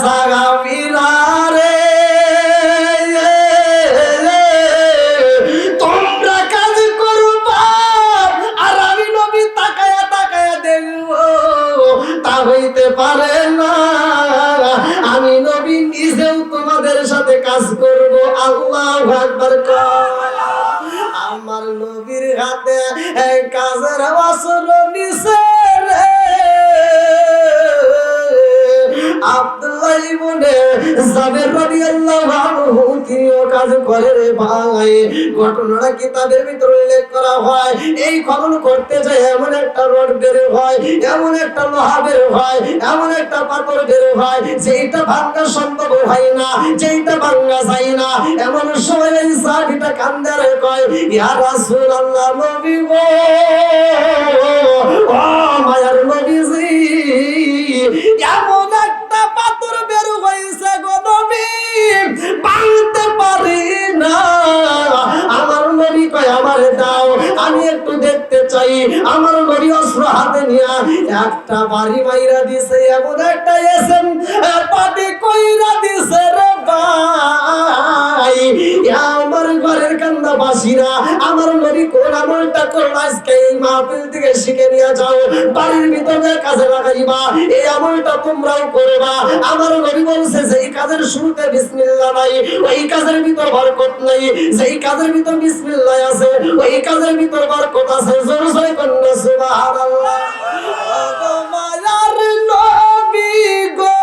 সাহাবীরা রে তোমরা কাজ করবা আর আমি নবী তাকায়া তাকায়া দেখবো, তা হইতে পারে না। আমি নবী নিজেও তোমাদের সাথে কাজ করব। আল্লাহু আকবার। আমার নবীর হাতে কাজের অস্ত্র নিছে রে। আব্দুল্লাহ ইবনে জাবের রাদিয়াল্লাহু আনহু তিনিও কাজ করে রে ভাই। ঘটনাটা কিতাবের ভিতরে উল্লেখ করা হয়। এই খনন করতে যায় এমন একটা রড বের হয়, এমন একটা লোহা বের হয়, এমন একটা পাথর বের হয় যেটা ভাঙা সম্ভব হয় না, যেটা ভাঙা যায় না। এমন সময় এই সাহাবীটা কান্দে আর কয়, ইয়া রাসূলুল্লাহ, নবী গো, ও মায়ার নবীজি, এমন একটা পাথর বের হইছে গো নবী, ভাঙতে পারি না। আমার নবী কয়, আমারে দাও, আমি একটু দেখতে চাই। আমার নবী অস্ত্র হাতে নিয়ে একটা বাড়ি মাইরা দিছে, এমন একটা এসএম পাটি কইরা দিছে রে ভাই। আমার ঘরের কান্দা বাসিরা, আমার নবী কোন আমলটা করলো আজকে এই মাহফিল থেকে শিখে নিয়ে যাও, বাড়ির ভিতরে কাজে লাগাইবা। এই আমলটা তোমরাও করবা। আমার নবী বলছে যেই কাজের শুরুতে বিসমিল্লাহ নাই, ওই কাজের ভিতর বরকত নাই। যেই কাজের ভিতর বিসমিল্লাহ আছে, ওই কাজের ভিতর বরকত আছে। জোরে জোরে কন্যা সুবহানাল্লাহ। মায়ার নবী গো,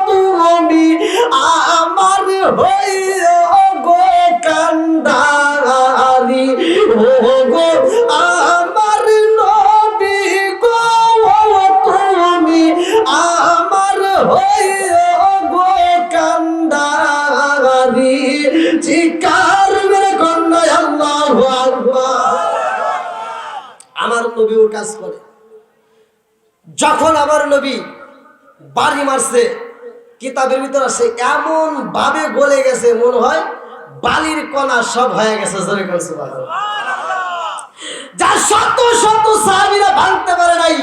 তুমি আমার হইও গো কান্দারি, ও গো আমার নবী গো, তুমি আমার হইও গো কান্দারি। চিৎকার মেরে কন্যা আল্লাহু আকবার। আমার নবীও কাজ করে। যখন আমার নবী বাড়ি মারছে, কিতাবের ভিতর আছে এমন ভাবে গলে গেছে, মনে হয় বালির কণা সব হয়ে গেছে। জোরে করে সুবহানাল্লাহ। যা শত শত সাহাবীরা ভাঙতে পারে নাই,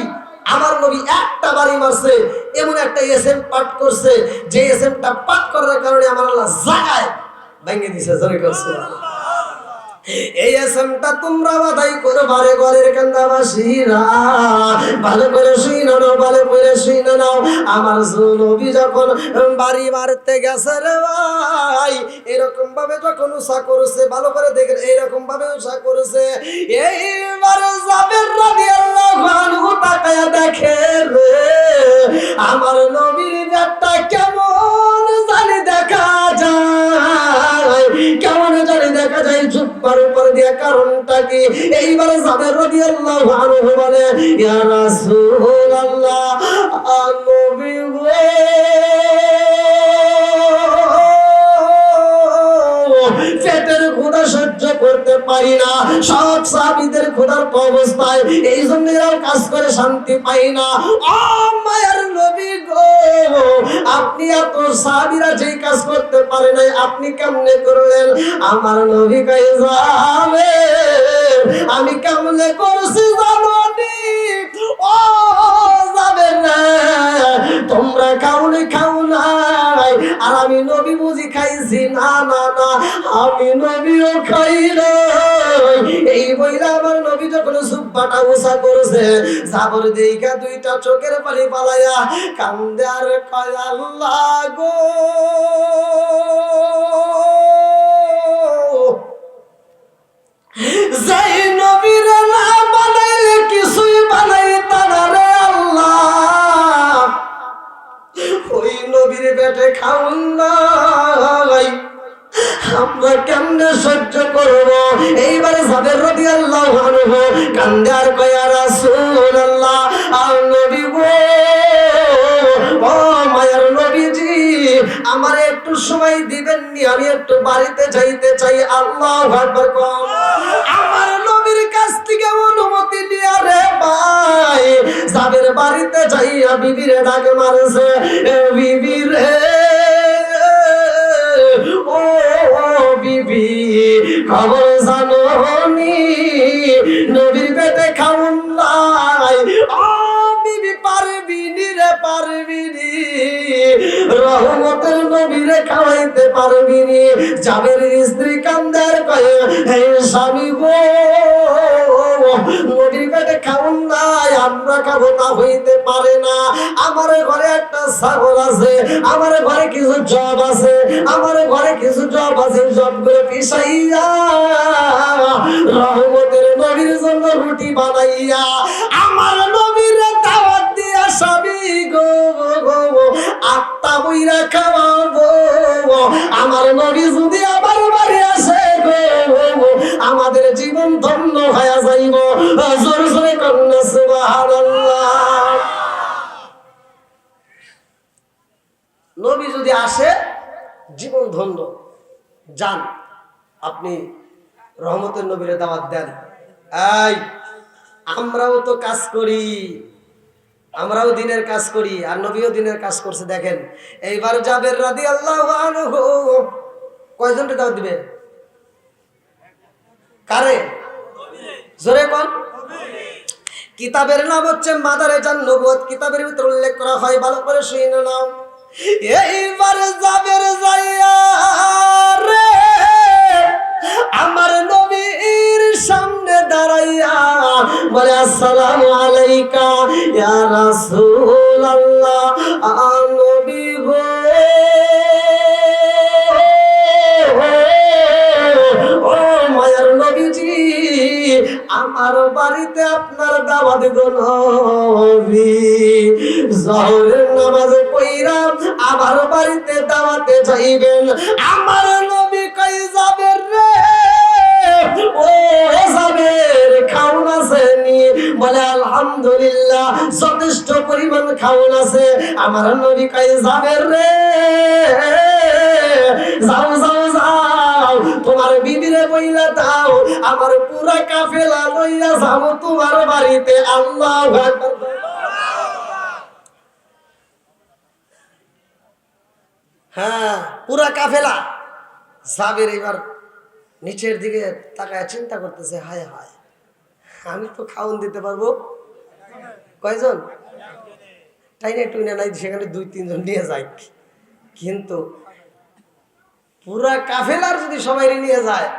আমার নবী একটা বাড়ি মারছে, এমন একটা এসএম পাঠ করছে যে এসএমটা পাঠ করার কারণে আমার আল্লাহ জায়গায় ভেঙে দিয়েছে। জোরে করে সুবহানাল্লাহ। এই এসএমটা তোমরা বাধাই করে বারে ঘরের কান্দাবাসীরা ভালো করে শুইনা নাও, ভালো করে শুইনা নাও। আমার নবী যখন বাড়ি মারতে গেছে রে ভাই, এরকম ভাবে যখন উষা করেছে, ভালো করে দেখেন, এইরকম ভাবে উষা করেছে। এইবার জাবের রাদিয়াল্লাহু আনহু তাকায়া দেখে রে, আমার নবীর পেটটা কেমন জানি দেখা যায়, কেমন জানি দেখা যায় জুব্বার উপর দিয়ে। কারণটা কি? এইবার জাবের রাদিয়াল্লাহু আনহু বলে, ইয়া রাসূলুল্লাহ, নবী গো, পেটের ক্ষুধা সহ্য করতে পারি না। সব সাহাবীদের ক্ষুধার অবস্থায়, এই জন্য এরাও কাজ করে শান্তি পাই না। ও মায়ার নবী গো, আপনি এত সাহাবীরা যেই কাজ করতে পারে নাই, আপনি কেমনে করলেন? আমার নবী কই, যাবে আমি কেমনে করছি জানো নি? ও যাবে না, তোমরা কাউনে খাও নাই আর আমি নবী বুঝি খাইছি? না না না, আমি নবীও খাই নাই। এই বইলা আমার নবী যখন সুব্বাটা উষা করেছে, জাবর দেইখা দুইটা চোখের পানি পালাইয়া কান্দে আর কয়, আল্লাহ গো, যাই নবীর না বানাইলে কিছুই বানাইতা না রে আল্লাহ। ওই নবীর পেটে খাওন নাই, আমরা কেমনে সহ্য করব? এইবারে জাবের রাদিয়াল্লাহু আনহু কান্দে আর কয়, ইয়া রাসূলুল্লাহ, আর নবী গো, ও মায়ার নবীজি, আমার একটু সময় দিবেন নি? আমি একটু বাড়িতে যাইতে চাই। আল্লাহু আকবার। আমার নবীর কাছ থেকে অনুমতি নিয়ে রে ভাই জাবের বাড়িতে যাইয়া বিবিরে ডাকে মারছে, বিবি রে, ও বিবি, খবর জানো নি? নবীর পেটে খাউন নাই। ও বিবি, পারবি নি রে, পারবি নি? রহমতের নবীরে খাওয়াইতে পারবি নি? জাবেরের স্ত্রী কান্দার কয়ে, হে স্বামী গো, নবীর পেটে খাউন নাই, আমরা খাবো তা হইতে পারে না। আমার ঘরে একটা ছাগল আছে, আমার ঘরে কিছু জব আছে, আমার ঘরে কিছু জব আছে, জবগুলো পিছাইয়া রহমতের নবীর জন্য রুটি বানাইয়া আমার নবীর দাওয়াত দিয়া স্বামী গো আত্মা বইরা খাওয়াবো। আমার নবী যদি আমার বাড়ি আসে গো, আমাদের জীবন ধন্য হয়ে যাইব। জোরে জোরে কন্যা সুবহানাল্লাহ। নবী যদি আসে জীবন ধন্য। যান আপনি রহমতের নবীরে দাওয়াত দেন। এই আমরাও তো কাজ করি, আমরাও দিনের কাজ করি, আর নবীও দিনের কাজ করছে। দেখেন এইবার জাবের রাদিয়াল্লাহু আনহু কয়জনকে দাওয়াত দিবে? কারে? জোরে কোন? কিতাবের নাম হচ্ছে মাদারেজান নবুয়ত। কিতাবের ভিতরে উল্লেখ করা হয়, ভালো করে শুনে নাও। এইবার জাবের যাইয়া রে আমার নবীর সামনে দাঁড়াইয়া বলে, আসসালামু আলাইকা ইয়া রাসূলুল্লাহ। নবী গো, ও মায়ার নবীজি, আমার বাড়িতে আপনার দাওয়াত গো নবী। জোহরের নামাজ পড়া আমার বাড়িতে দাওয়াতে যাইবেন। আমার নবী কই যাবেন রে? ও যাবের, খাওন আছে নি? বলে আলহামদুলিল্লাহ, যথেষ্ট পরিমাণ খাওন আছে। আমার নবী কই যাবেন রে? যাও যাও যাও, তোমার বিবিরে বইলা দাও, আমার পুরা কাফেলা লইয়া যাবো তোমার বাড়িতে। আল্লাহু আকবার। হ্যাঁ, পুরা কাফেলা। জাবের এবার নিচের দিকে তাকায় চিন্তা করতেছে, হায় হায়, আমি তো খাওন দিতে পারবো কয়জন? টাইনে টুইনে নাই, সেখানে 2-3 জন নিয়ে যায়। কিন্তু পুরা কাফেলার যদি সবাই নিয়ে যায়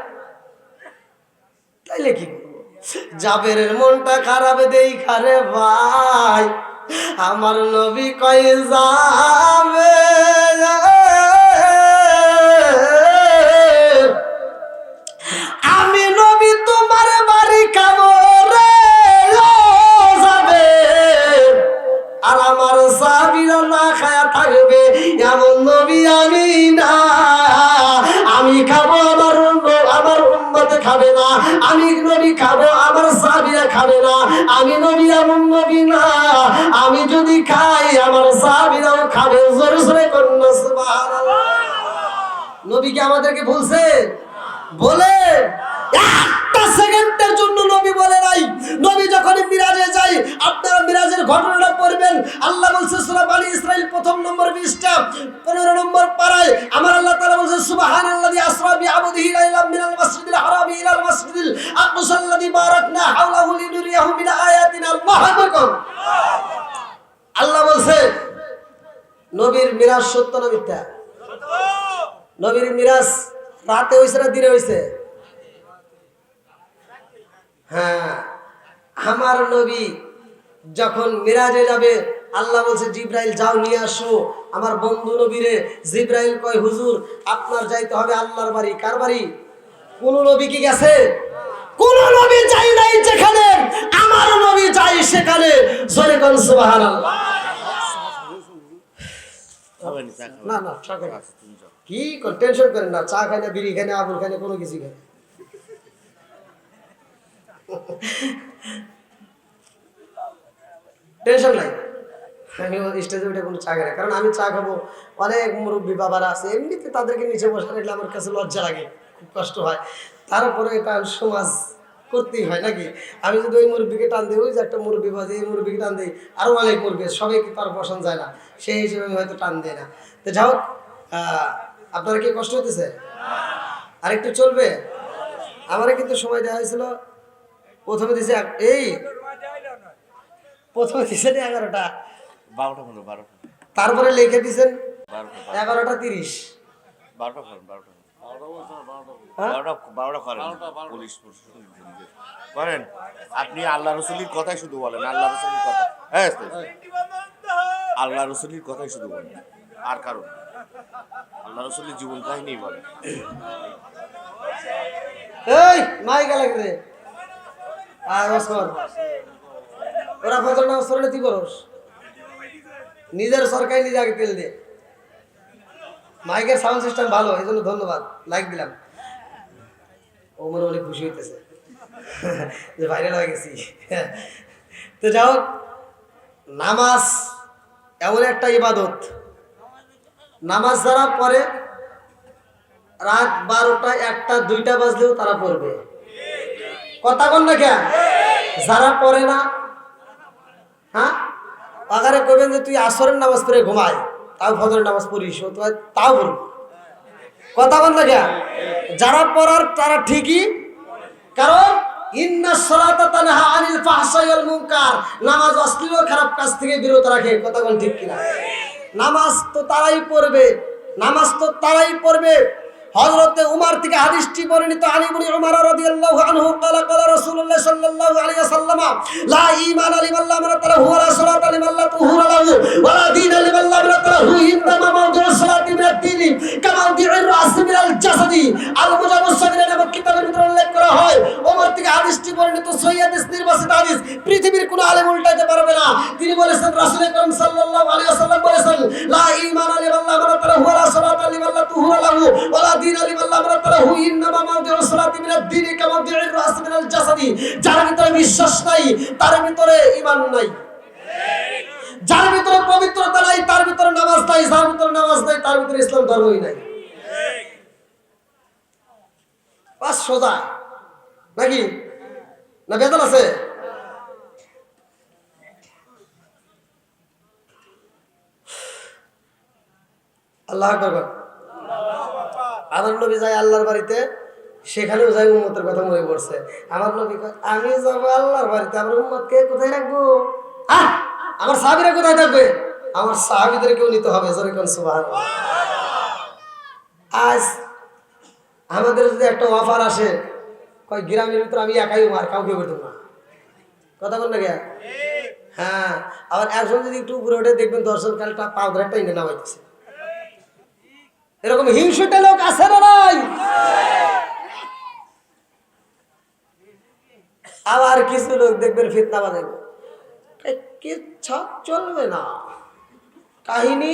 তাইলে কি করবো? জাবেরের মনটা খারাপ দেখা রে ভাই, আমার নবী কয় যাবে, আমি নবী তোমার বাড়ি খাবো রে যাবে, আর আমার সাহাবীরা না খায়া থাকবে, এমন নবী আমি না। আমি খাবো, আমার উম্মত খাবে না। আমি নবী খাবো, আমার সাহাবীরা খাবে না। আমি নবী এমন নবী না, আমি যদি খাই আমার সাহাবীরাও খাবে। জোরে জোরে কন্যা সুবহানাল্লাহ। নবী কি আমাদেরকে বলছে? বলে একটা সেকেন্ডের জন্য নবী বলে নাই। নবী যখন মিরাজে যায়, আপনারা মিরাজের ঘটনাটা পড়বেন। আল্লাহ বলছে সূরা বনী ইসরাইল 1 নম্বর পৃষ্ঠা 15 নম্বর পারায় আমার আল্লাহ তাআলা বলছে, সুবহানাল্লাযী আসরা বিআবদিহি লাইলাম মিনাল মাসজিদিল হারামি ইলাল মাসজিদিল আকসাল্লাযী বারাকনা হাওলাহু লিনুরিয়াহু মিন আয়াতিনা। আল্লাহু আকবার। আল্লাহ বলছে নবীর মিরাজ সত্য না মিথ্যা? সত্য। নবীর মিরাজ রাতে হইছে না দিনে হইছে? হ্যাঁ, আমার নবী যখন মিরাজে যাবে, আল্লাহ বলছে জিব্রাইল যাও নিয়ে আসো আমার বন্ধু নবীরে। জিব্রাইল কয়, হুজুর আপনার যাইতে হবে আল্লাহর বাড়ি। কার বাড়ি? কোন নবী কি গেছে? কোন নবী যাই নাই যেখানে, আমার নবী যাই সেখানে। জোরে কোন সুবহানাল্লাহ। না না, কি টেনশন করেন না, চা খাই না, বিড়ি খাই না, আবুল খাই না, কোনো কিছু খাই না। টেনশন নাই, আমি স্টেজে উঠে কোনো চা খাই না, কারণ আমি চা খাবো, অনেক মুরব্বী বাবারা আছে, এমনিতে তাদেরকে নিচে বসা রাখলে আমার কাছে লজ্জা লাগে, খুব কষ্ট হয়। তারপরে এটা সমাজ করতেই হয় নাকি? আমি যদি ওই মুরব্বীকে টান দিই, ওই যে একটা মুরব্বী বাজে, এই মুরব্বীকে টান দিই, আরও অনেক মুরব্বী, সবাইকে তার বসানো যায় না, সেই হিসেবে আমি হয়তো টান দিই না। তো যাই হোক, আপনারা কি কষ্ট হতেছে? আরেকটু চলবে? আমারে কিন্তু সময় দেওয়া হয়েছিল, প্রথমে দিছে প্রথমে দিচ্ছেন 11টা, তারপরে লিখে দিচ্ছেন 11:30 করেন আপনি আল্লাহ রসুলির কথাই শুধু বলেন, আল্লাহ রসুলির কথা, হ্যাঁ আল্লাহ রসুলির কথাই শুধু বলেন, আর কারণ আল্লাহ রসুলির জীবন কাহিনী বলেন। এই মাইক লাগবে আর ওসর ওরা ফজর নামাজ পড়লে তুই করস নিজের সরকারি নিজে আগে তেল দে। মাইকের সাউন্ড সিস্টেম ভালো, এই জন্য ধন্যবাদ, লাইক দিলাম। ও মনে অনেক খুশি হইতেছে যে ভাইরাল হয়ে গেছি। তো যাও, নামাজ এমন একটা ইবাদত, নামাজ যারা পড়ে রাত 12টা 1টা 2টা বাজলেও তারা পড়বে, কথা বল না কেন? যারা পড়ে না, হ্যাঁ আগারে কবেন যে তুই আসরের নামাজ পড়ে ঘুমায়, তাও ফজরের নামাজ পড়িস, তাও বলবো, কথা বল না কেন? যারা পড়ার তারা ঠিকই, কারণ ইন্নাস সালাতা তানহা আনিল ফাহশাই ওয়াল মুনকার, নামাজ অশ্লীল ও খারাপ কাজ থেকে বিরত রাখে, কথা বল ঠিক কিনা? নামাজ তো তারাই পড়বে, নামাজ তো তারাই পড়বে। হযরতে উমর থেকে হাদিসটি বর্ণিত, আলী ইবনে উমর রাদিয়াল্লাহু আনহু قال قال رسول الله صلى الله عليه وسلم لا ايمان لمن لا امانه له ولا صلاه لمن لا طهور له ولا دين لمن لا امانه له انما موضع الصلاه من الدين كما موضع الراس من الجسد। আল মুজাম্মুস সাগীর নামক কিতাবের ভিতরে উল্লেখ করা হয়, ওমর থেকে হাদিসটি বর্ণিত, সহিহ হাদিস, নির্বাচিত হাদিস, পৃথিবীর কোনো আলেম উল্টাইতে পারবে না। তিনি বলেছেন, রাসূল আকরাম সাল্লাল্লাহু আলাইহি ওয়াসাল্লাম বলেছেন, লা ঈমান লিমান লা আমানাতা লাহু ওয়া লা সালাতা লিমান লা তুহুরা লাহু ওয়া লা দীনা লিমান লা আমানাতা লাহু ইন্নামা মাওদিউস সালাতি মিনাদ দীনি কামা মাওদিউর রাস মিনাল জাসাদি। যার ভিতরে বিশ্বাস নাই তার ভিতরে ঈমান নাই, যার ভিতরে পবিত্রতা নাই তার ভিতরে নামাজ নাই, যার ভিতরে নামাজ নাই তার ভিতরে ইসলাম ধর্মই নাই। পাঁচ সোজা নাকি না বেদন আছে? আল্লাহ আকবার। আমার নবী যায় আল্লাহর বাড়িতে, সেখানেও যাই উম্মতের কথা মনে পড়ছে। আমার নবী কয়, আমি যাবো আল্লাহর বাড়িতে, আমার উম্মতকে কোথায় রাখবো? আমার সাহাবীরা কোথায় থাকবে? আমার সাহাবীদেরকেও নিতে হবে, জোরে কোন সুবহানাল্লাহ। আজ আমাদের যদি একটা অফার আসে, কয় গ্রামের ভিতরে আমি একাই মার, কাউকে করতাম না, কথা বল না কে? হ্যাঁ, আবার একজন যদি একটু উপরে ওঠে দেখবেন দর্শন কালটা পাও ধরে একটা ইন্ডে নামাইতেছে। এরকম হিংসুটে লোক আছে না নাই? আবার কিছু লোক দেখবেন ফিতনা বানাইব, কিচ্ছা চলবে না, কাহিনী।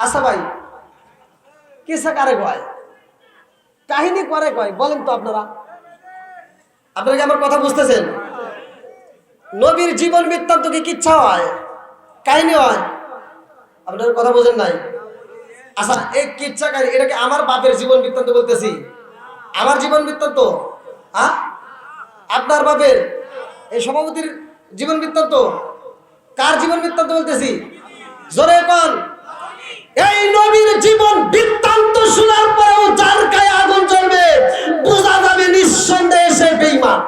আচ্ছা ভাই, কিসা কারে কয়, কাহিনী করে কয়, বলেন তো আপনারা? আপনারা কি আমার কথা বুঝতেছেন? নবীর জীবন বৃত্তান্ত কি কিচ্ছা হয়, কাহিনী হয়? আপনারা কথা বোঝেন নাই? আচ্ছা, এই কিচ্ছা কাহিনী, এটাকে আমার বাপের জীবন বৃত্তান্ত বলতেছি, আমার জীবন বৃত্তান্ত? হ্যাঁ, আপনার বাপের, এই সভাপতির জীবন বৃত্তান্ত? কার জীবন বৃত্তান্ত বলতেছি? জোরে কোন? এই নবীর জীবন বৃত্তান্ত শোনার পরেও যার গায়ে আগুন জ্বলবে, বোঝা যাবে নিঃসন্দেহে সে বেঈমান।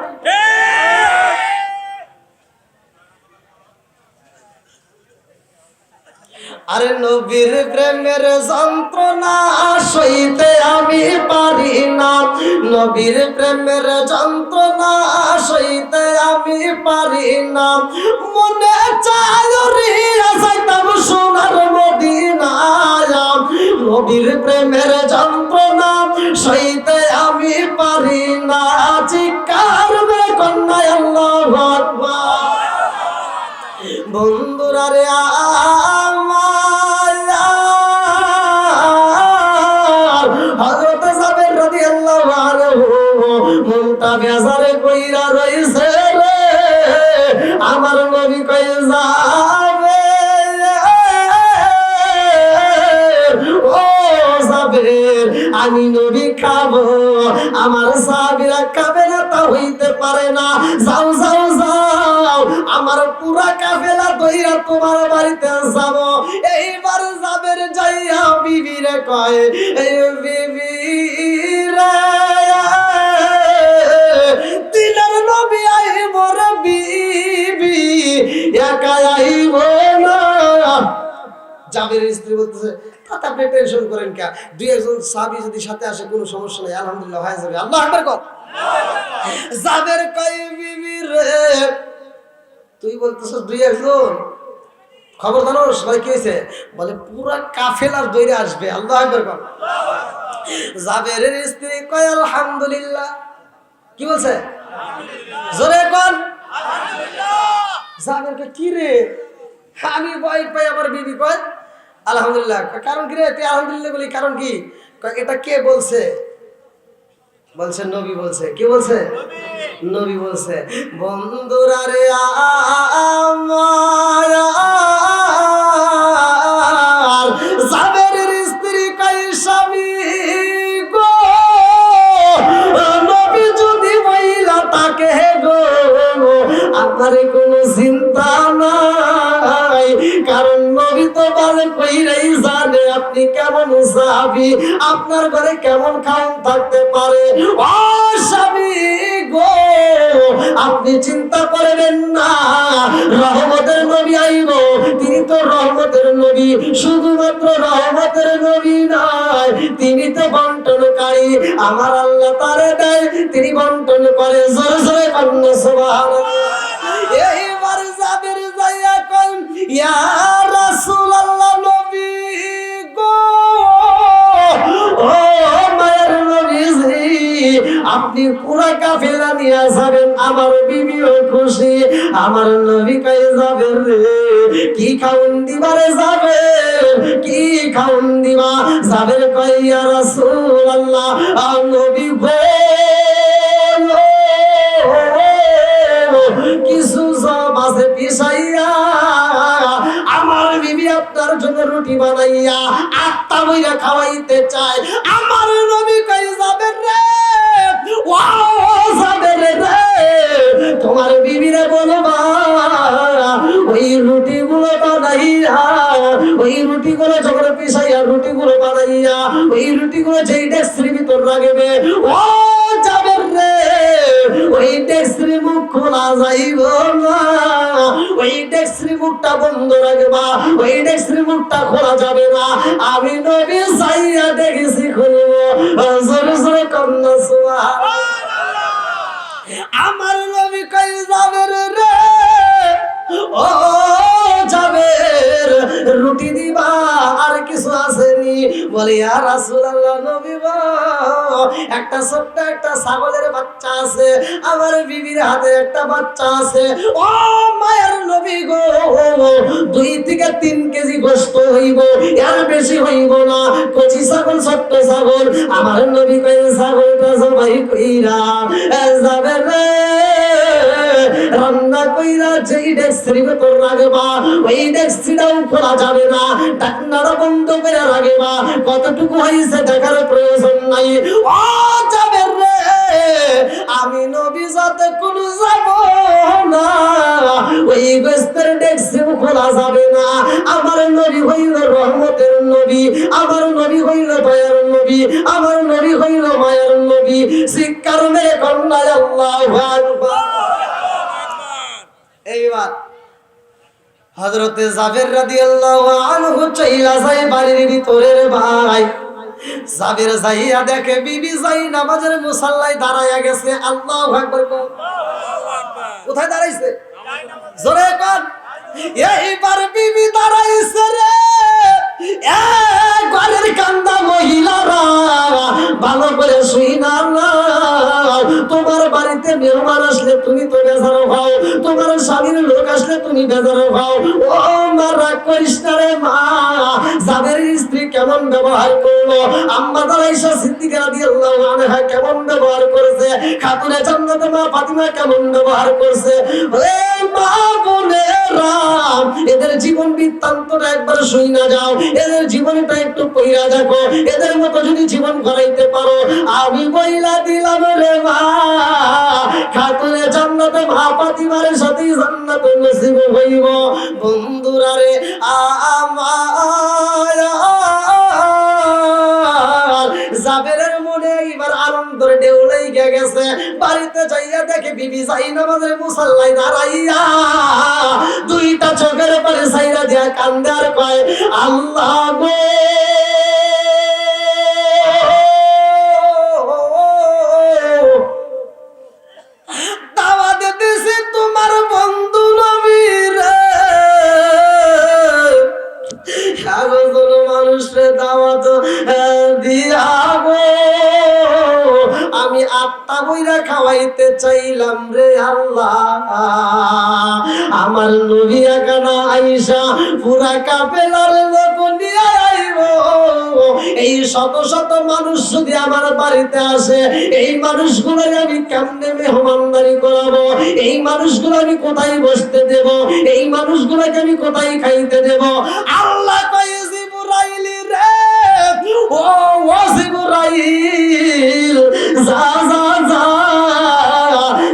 আরে নবীর প্রেমের যন্ত্রণা সইতে আমি পারি না, নবীর প্রেমের যন্ত্রণা সইতে আমি পারি না, মনে চায় রিয়া যাইতাম সোনার মদিনায়, নবীর প্রেমের যন্ত্রণা সইতে আমি পারি না, চিৎকার করে কন্যা আল্লাহু আকবার। বন্ধুরা রে আমার, হযরত জাবের রাদিয়াল্লাহু আনহু মনটা বেজারে কইরা রইছে রে, আমার নবী কই যাবে, ও জাবের, আমি নবী খাবো, আমার সাহাবীরা খাবে না তা হইতে পারে না, যাও যাও যাও, আমার পুরা কাফেলা দইরা তোমার বাড়িতে যাব। এইবার জাবের যাইয়া বিবিরে কয়, এই বিবি রে, দিনের নবী আইব রে বিবি, একা আইব না, জাবেরের স্ত্রী বলতেছে, তাতে আপনি টেনশন করেন কে, দুই একজন সাহাবী যদি সাথে আসে কোনো সমস্যা নেই, আলহামদুলিল্লাহ হয়ে যাবে। আল্লাহু আকবার কর। জাবের কয় বিবি রে, তুই বলতেছিস দুই একজন, খবর জানোস ভাই কি হয়েছে? বলে পুরা কাফেলার দৌড়ে আসবে। আল্লাহু আকবার কর। জাবেরের স্ত্রী কয় আলহামদুলিল্লাহ। কি বলছে? জোরে কোন জাবেরকে, কি রে আমি ভয় পাই, আমার বিবি কয় আলহামদুলিল্লাহ। কারণ কি রে তুই আলহামদুলিল্লাহ বলি, কারণ কি? এটা কে বলছে? বলছে নবী বলছে। কি বলছে? নবী বলছে। বন্ধুরা রে আমার জাবেরের স্ত্রী কয় স্বামী গো, নবী যদি মহিলা তাকে গো আপনার কোনো চিন্তা নাই, কারণ নবী তো বলে কইরাই জানে আপনি কেমন সাহাবী, আপনার ঘরে কেমন খাওন থাকতে পারে। ও স্বামী গো, আপনি চিন্তা করবেন না, রহমতের নবী আইব, তিনি তো রহমতের নবী, শুধুমাত্র রহমতের নবী নয়, তিনি তো বন্টনকারী। আমার আল্লাহ তারে দেয়, তিনি বন্টন করে। জোরে জোরে কন্যা সুবহানাল্লাহ। এইবার জাবের যাইয়া কই ইয়া রাসূলুল্লাহ, নবী গো, ও মায়ের নবীজি, আপনি পুরা কাফেলা নিয়ে যাবেন, আমার বিবিও খুশি। আমার নবী কই যাবেন রে, কি খাউন দিবা রে যাবেন, কি খাউন দিবা? যাবেন কই ইয়া রাসূলুল্লাহ, নবী গো কিছু সব আছে পিছাইয়া, আমার বিবি আপনার জন্য রুটি বানাইয়া আটটা বইরা খাওয়াইতে চায়। আমার নবী কই যাবেন রে, ও যাবেন রে, তোমার বিবিরে বলবা ওই রুটিগুলো বানাইয়া, ওই রুটিগুলো যখন পিছাইয়া রুটিগুলো বানাইয়া ওই রুটিগুলো যেই ডেক্সির ভিতর রাখবে, ও যাবেন রে, ওই ডেক্সির মুখ খোলা যাইব না, ওই ডেক্সির মুখটা বন্ধ রাখবা, ওই ডেক্সির মুখটা খোলা যাবে না। আমি নবী যাইয়া দেখেছি খুলব। জোরে জোরে কন্যা সুবহানাল্লাহ। আমার নবী কই যাবেন রে, ও যাবের রুটি দিবা আর কিছু আসেনি? বলে ইয়া রাসূলুল্লাহ, নবী গো, একটা ছোট্ট একটা ছাগলের বাচ্চা আছে, আমার বিবির হাতে একটা বাচ্চা আছে। ও মায়ের নবী গো, 2 থেকে 3 কেজি গোশত হইব, এর বেশি হইব না। কচি ছাগল, ছোট্ট ছাগল। আমার নবী কই ছাগলটা জবাই কইরা যাবে রে, রান্না কইরা যেই ডেক্সির ভিতর রাখবা ওই ডেক্সিটাও খোলা যাবে না, ঢাকনাটা বন্ধ করে রাখবা। কতটুকু হইছে দেখার প্রয়োজন নাই। ও যাবে রে, আমি নবী যতক্ষণ যাব না ওই গোস্তের ডেক্সিও খোলা যাবে না। আমার নবী হইল রহমতের নবী, আমার নবী হইল দয়ার নবী, আমার নবী হইল মায়ের নবী। শিক্ষার মেয়ে কন্যা আল্লাহু আকবার। এইবার হযরতে জাবের রাদিয়াল্লাহু আনহু চাইলা যায় বাড়ির ভিতরের ভাই। জাবের যাইয়া দেখে বিবি যাই নামাজের মুসাল্লায় দাঁড়ায়া গেছে। আল্লাহু আকবার। কোথায় দাঁড়াইছে? জোরে কর। এইবার বিবি দাঁড়াইছে রে, ঘরের কান্দা মহিলারা ভালো করে শুই না। তোমার বাড়িতে মেহমান আসলে তুমি তো বেজার হও, তোমার স্বামীর লোক আসলে তুমি বেজার হও। ও মা, রাগ করিস না রে মা। জাবের স্ত্রী কেমন ব্যবহার করলো, আম্মা আয়েশা সিদ্দিকা রাদিয়াল্লাহু আনহা কেমন ব্যবহার করেছে, খাতুনে জান্নাত মা ফাতিমা কেমন ব্যবহার করছে। ওরে মা বোনেরা, এদের জীবন বৃত্তান্তটা একবার শুই না যাও, এদের জীবনটা একটু পইরা দেখো, এদের মতো যদি জীবন করাইতে পারো আমি বইলা দিলাম রে মা, খাতুনে জান্নাতে মা ফাতিমার সাথে জান্নাত নসিব হইব। বন্ধুরা রে আমার জাবেরের মনে এবার আনন্দের ঢেউ লেগে গেছে। বাড়িতে যাইয়া দেখে বিবি যাই নামাজের মুসাল্লায় দাঁড়াইয়া 2টা চোখের পানি ছাইরা দিয়া কান্দে আর কয় আল্লাহ গো দাওয়াত দিতেছি তোমার বন্ধু নবীর সাগর মানুষের দাওয়াত দিয়াবো আমি আত্মা বইরা খাওয়াইতে চাইলাম রে আল্লাহ আমার নবী একানা আইসা পুরা কাফেলার লোক নিয়ে আইব এই শত শত মানুষ যদি আমার বাড়িতে আসে এই মানুষগুলোর আমি কেমনে মেহমানদারি করাবো এই মানুষগুলো আমি কোথায় বসতে দেব এই মানুষগুলোকে আমি কোথায় খাইতে দেব আল্লাহ কয় জিবরাইল রে ও জিবরাইল যা যা যা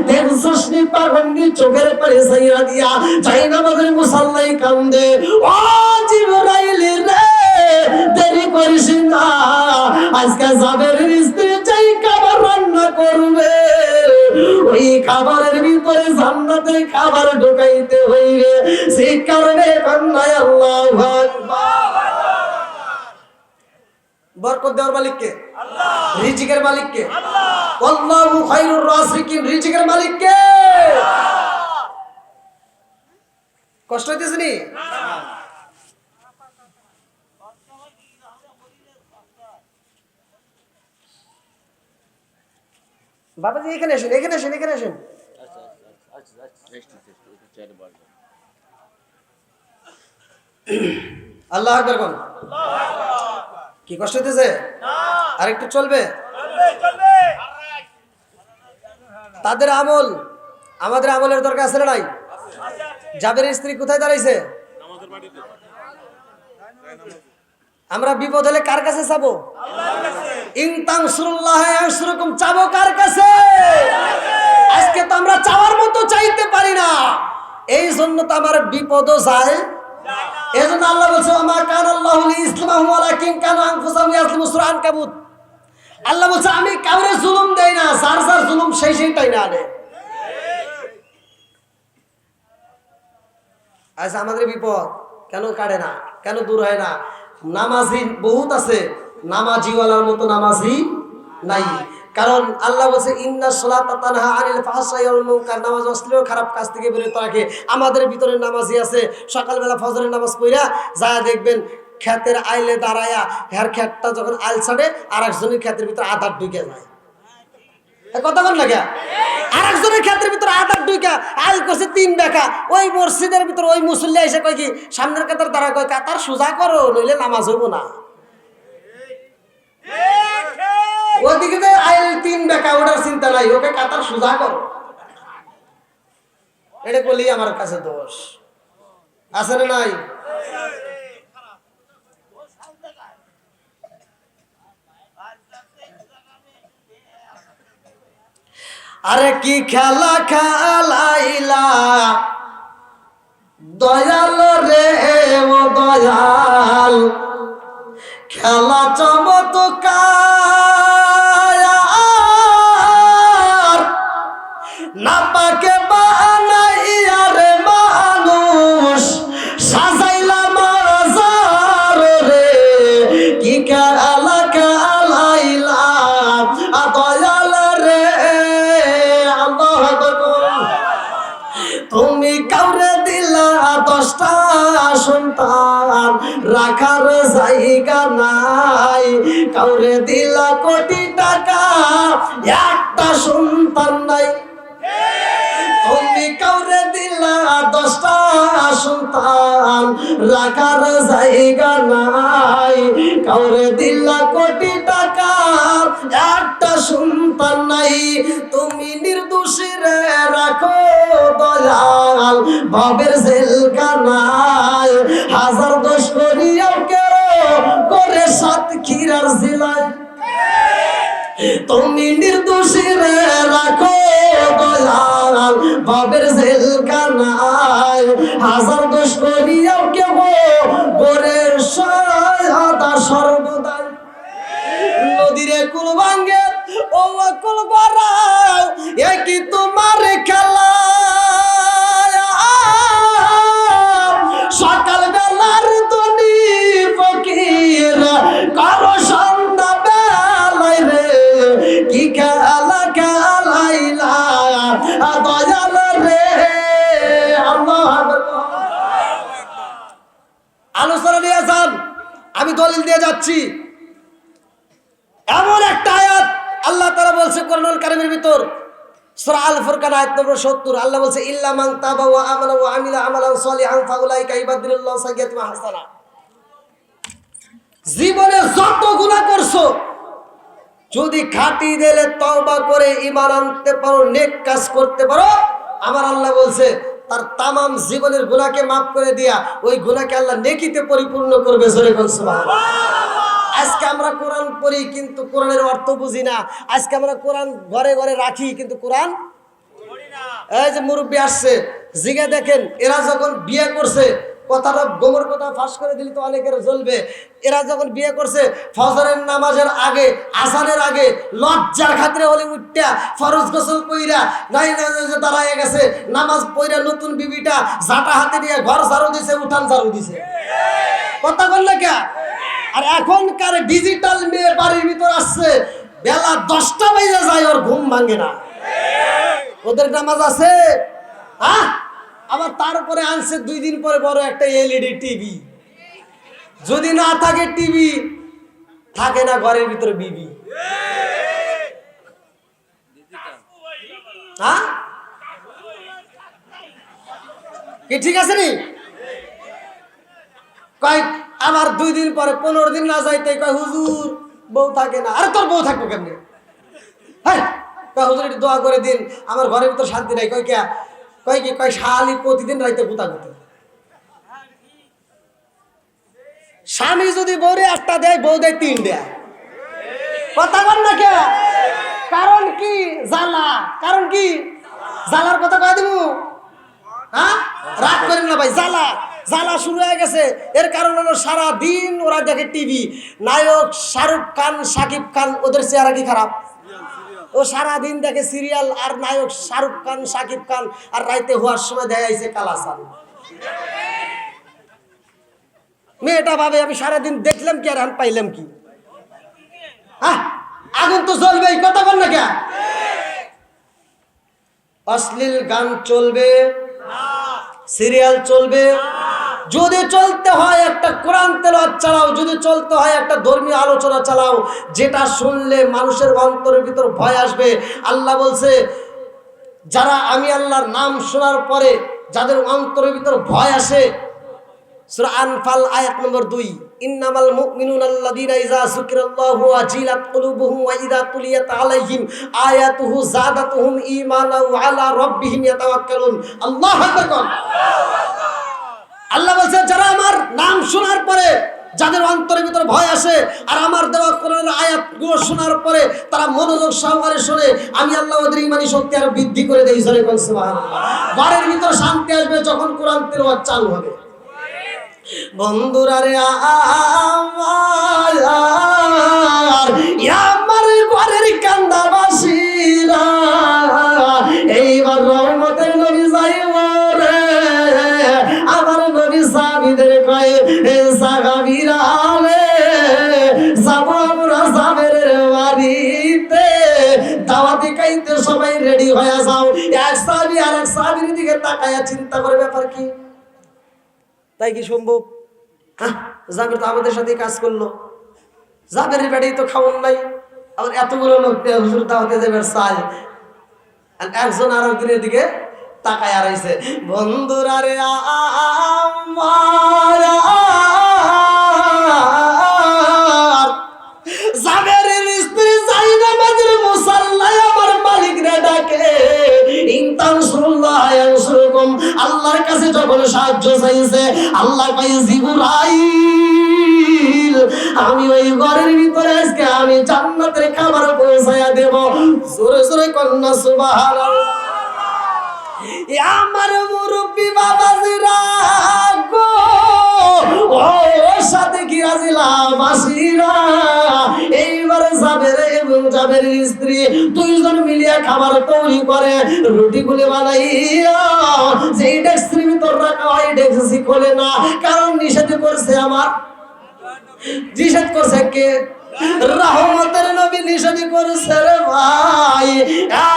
দেখছস নি পাগন্ডি চোখের পারে সাইরা দিয়া চাই না আমাদের মুসাল্লাই কান্দে ও জিবরাইল রে দেরি করিস না আজকে যাবের স্ত্রী চাই খাবার রান্না করবে ওই খাবারের ভিতরে জান্নাতের খাবার ঢুকাইতে হইবে সেই কারণে কান্নায় আল্লাহু আকবার বরকত দেওয়ার মালিক কে আল্লাহ রিজিকের মালিক কে আল্লাহ আল্লাহু খায়রুর রাযিকিন রিজিকের মালিক কে আল্লাহ কষ্ট হইতেছে নি বাবাজি এখানে আসেন এখানে আসেন এখানে আসেন আল্লাহ আকবার কোন কি কষ্ট হইতেছে আর একটু চলবে তাদের আমল আমাদের আমলের দরকার আছে না নাই জাবেরের স্ত্রী কোথায় দাঁড়াইছে আমরা বিপদ হলে কার কাছে যাবো ইন তানসুরুল্লাহ ইয়ানসুরকুম চাবো কার কাছে আজকে তো আমরা চাওয়ার মতো চাইতে পারি না এই জন্য তো আমার বিপদও যায় এজন্য আল্লাহ বলছে মা কান আল্লাহু লিইসলামু ওয়ালাকিন কানু আনফুসাহুম ইয়াসলিমু সূরা আনকাবুত আল্লাহ বলছে আমি কাউরে জুলুম দেই না যার যার জুলুম সেইটাই না আনে আজ আমাদের বিপদ কেন কাটে না কেন দূর হয় না নামাজি বহুত আছে নামাজিওয়ালার মতো নামাজি নাই কারণ আল্লাহ বলছে ইন্নাস সালাতা তানহা আনিল ফাহশাই ওয়াল মুনকার নামাজ অশ্লীল খারাপ কাজ থেকে বিরত রাখে আমাদের ভিতরে নামাজি আছে সকালবেলা ফজরের নামাজ পড়া যা দেখবেন ক্ষেতের আইলে দাঁড়ায়া হের ক্ষেতটা যখন আইল ছাড়ে আরেকজনের ক্ষেতের ভিতরে আধার ঢুকে যায় কথা বল না কে আরেকজনের ক্ষেতের ভিতরে আধার ঢুকে আইল করছে 3 বেকা ওই মসজিদের ভিতরে ওই মুসল্লি এসে কয় কি সামনের কাতার দাঁড়া কয় কাতার সোজা করো নইলে নামাজ হইব না ওদিকে আইল 3 বেকা ওটার চিন্তা নাই ওকে কাতার সোজা করো এটা বলি আমার কাছে দোষ আছে না নাই আরে কি খেলা খেলাইলা দয়াল রে ও দয়াল খেলা চমৎকার না পাকে বানাইয়া রে মানুষ সাজাইলা মাজার রে কি খেলা খেলাইলা দয়াল রে তুমি কাউরে দিলা 10টা সন্তান রাখার জায়গা নাই কাউরে দিলা কোটি টাকা একটা সন্তান নাই তুমি কাউরে দিলা 10টা সন্তান রাখার জায়গা নাই কাউরে দিলা কোটি টাকা একটা সন্তান নাই তুমি নির্দোষী রে রাখো দয়াল ভাবের জেলখানায় হাজার দোষ করিয়াও কেউ করে সাতক্ষীরার জেলায় তুমি নির্দোষী রে রাখো দয়াল ভাবের জেলখানায় হাজার দোষ করিয়াও কেউ করে সহায়তা সর্বদাই নদীরে কুল ভাঙ্গে ও কুল গড়াও একই তোমার খেলা সকাল বেলার দনি আমি দলিল দিয়ে যাচ্ছি। এমন একটা আয়াত আল্লাহ তাআলা বলছে কোরআনুল কারীমের ভিতর, সূরা আল ফুরকান আয়াত নম্বর 70, আল্লাহ বলছে ইল্লা মান তাবা ওয়া আমানা ওয়া আমিলা আমালান সলিহান ফাউলাইকা ইউবাদদিলুল্লাহু সাইয়্যাতিহিম হাসানা। জীবনে যত গুনাহ করছো যদি খাঁটি দিলে তওবা করে ঈমান আনতে পারো, নেক কাজ করতে পারো, আমার আল্লাহ বলছে তার তামাম জীবনের গুনাহকে মাফ করে দিয়া ওই গুনাহকে আল্লাহ নেকিতে পরিপূর্ণ করবে। জোরে বল সুবহানাল্লাহ। আজকে আমরা কোরআন পড়ি কিন্তু কোরআনের অর্থ বুঝি না। আজকে আমরা কোরআন ঘরে ঘরে রাখি কিন্তু কোরআন পড়ি না। এই যে মুরব্বি আসছে জিগে দেখেন, এরা যখন বিয়ে করছে, কথাটা গোমর কথা ফাঁস করে দিলে তো অনেকের জ্বলবে, এরা যখন বিয়ে করছে ফজরের নামাজের আগে, আজানের আগে লজ্জার খাতিরে হলে উঠটা ফরজ গোসল কইরা নাই দাঁড়ায় গেছে, নামাজ পড়া নতুন বিবিটা জাটা হাতে নিয়ে ঘর ঝাড়ু দিছে, উঠান ঝাড়ু দিছে। কথা বললে কে? আর এখনকার ডিজিটাল মেয়ে বাড়ির ভিতর আসছে, বেলা 10টা বেজে যায়, ওর ঘুম ভাঙে না। ওদের নামাজ আছে? হ্যাঁ। আবার তারপরে আনছে 2 দিন পরে বড় একটা এলইডি টিভি। যদি না থাকে টিভি, থাকে না ঘরের ভিতরে বিবি। হ্যাঁ কি ঠিক আছে নি? কয় আবার 2 দিন পরে 15 দিন না যাইতে কয় হুজুর বউ থাকে না। আরে তোর বউ থাকবো কেমনে? হ্যাঁ কয় হুজুর একটু দোয়া করে দিন, আমার ঘরের ভিতর শান্তি নাই। কয় কে? কয় কি? কয় শালি প্রতিদিন রাইতে গুতাগুতি। স্বামী যদি বউরে 1টা দেয়, বউ দেয় 3 দেয়। কথা বল না কে? কারণ কি? জ্বালা। কারণ কি? জ্বালার কথা কয় দিমু? হ্যাঁ রাগ করেন না ভাই, জ্বালা জ্বালা শুরু হয়ে গেছে। এর কারণ হলো সারা দিন ওরা দেখে টিভি। নায়ক শাহরুখ খান, সাকিব খান, ওদের চেহারা কি খারাপ? ও সারা দিন দেখে সিরিয়াল, আর নায়ক শাহরুখ খান, সাকিব খান, আর রাইতে হওয়ার সময় দেখা যাইছে কালাসান। মেয়েটা ভাবে আমি সারাদিন দেখলাম কি আর আমি পাইলাম কি? হ্যাঁ আগুন তো জ্বলবেই। কথা বল না কে? অশ্লীল গান চলবে, সিরিয়াল চলবে। যদি চলতে হয় একটা কোরআন তেলাওয়াত চালাও, যদি চলতে হয় একটা ধর্মীয় আলোচনা চালাও, যেটা শুনলে মানুষের অন্তরের ভিতর ভয় আসবে। আল্লাহ বলছে যারা আমি আল্লাহর নাম শোনার পরে যাদের অন্তরের ভিতর ভয় আসে, সূরা আনফাল আয়াত নম্বর 2, ইন্নামাল মুমিনুনা আল্লাযীনা ইযা যুকিরাল্লাহু ওয়াজিলাত কুলুবুহুম ওয়া ইযা তুলিয়াত আলাইহিম আয়াতুহু যাদাতুহুম ঈমানাও ওয়া আলা রাব্বিহিম ইয়াতাওয়াক্কালুন। আল্লাহু আকবার। আল্লাহ বলছে যারা আমার নাম শোনার পরে যাদের অন্তরের ভিতরে ভয় আসে, আর আমার দেওয়া কোরআনের আয়াতগুলো শোনার পরে তারা মনোযোগ সহকারে শুনে, আমি আল্লাহ ওদের ঈমানি শক্তি আরো বৃদ্ধি করে দেই। জোরে বল সুবহানাল্লাহ। ঘরের ভিতর শান্তি আসবে যখন কোরআন তেলাওয়াত চালু হবে। বন্ধুরা রে আমার ঘরের কান্দাবাসীরা, এইবার রহমতের নবী যাইব রে। আমার নবী সাহাবীদের কয় সাহাবীরা রে, যাব আমরা জাবেরের বাড়িতে, দাওয়াতি খাইতে সবাই রেডি হয়ে যাও। এক সাহাবী আর এক সাহাবীর দিকে তাকায়া চিন্তা করে ব্যাপার কি? তাই কি সম্ভব? হ্যাঁ জাবের তো আমাদের সাথে কাজ করলো, জাবেরের বাড়ি তো খাওয়ান নাই, আবার এতগুলো লোক হুজুর দাওয়াতে যাবে চাই। একজন আর একজনের দিকে তাকায় আড়াইছে। বন্ধুরা রে জাবেরের স্ত্রী জাইনামাজের মুসাল্লায় আমার মালিক রে ডাকে, আল্লাহর কাছে যখন সাহায্য চাইছে, আল্লাহ কয় জিবরাইল আমি ওই ঘরের ভিতরে আজকে আমি জান্নাতের খাবার পৌঁছায়া দেব। জোরে জোরে কন্যা সুবহানাল্লাহ। আমার মুরব্বি বাবাজিরা গো, ও সাথে কি রাজিলা বাসিরা, এইবার জাবের এবং জাবেরের স্ত্রী 2 জন মিলিয়া খাবার তৈরি করে, রুটি গুলি বানাইয়া যেই ডেক্সির ভিতর রাখা হয় ডেক্সি খোলে না, কারণ নিষেধ করছে আমার। নিষেধ করছে কে? রহমতের নবী নিষেধ করেছে রে ভাই।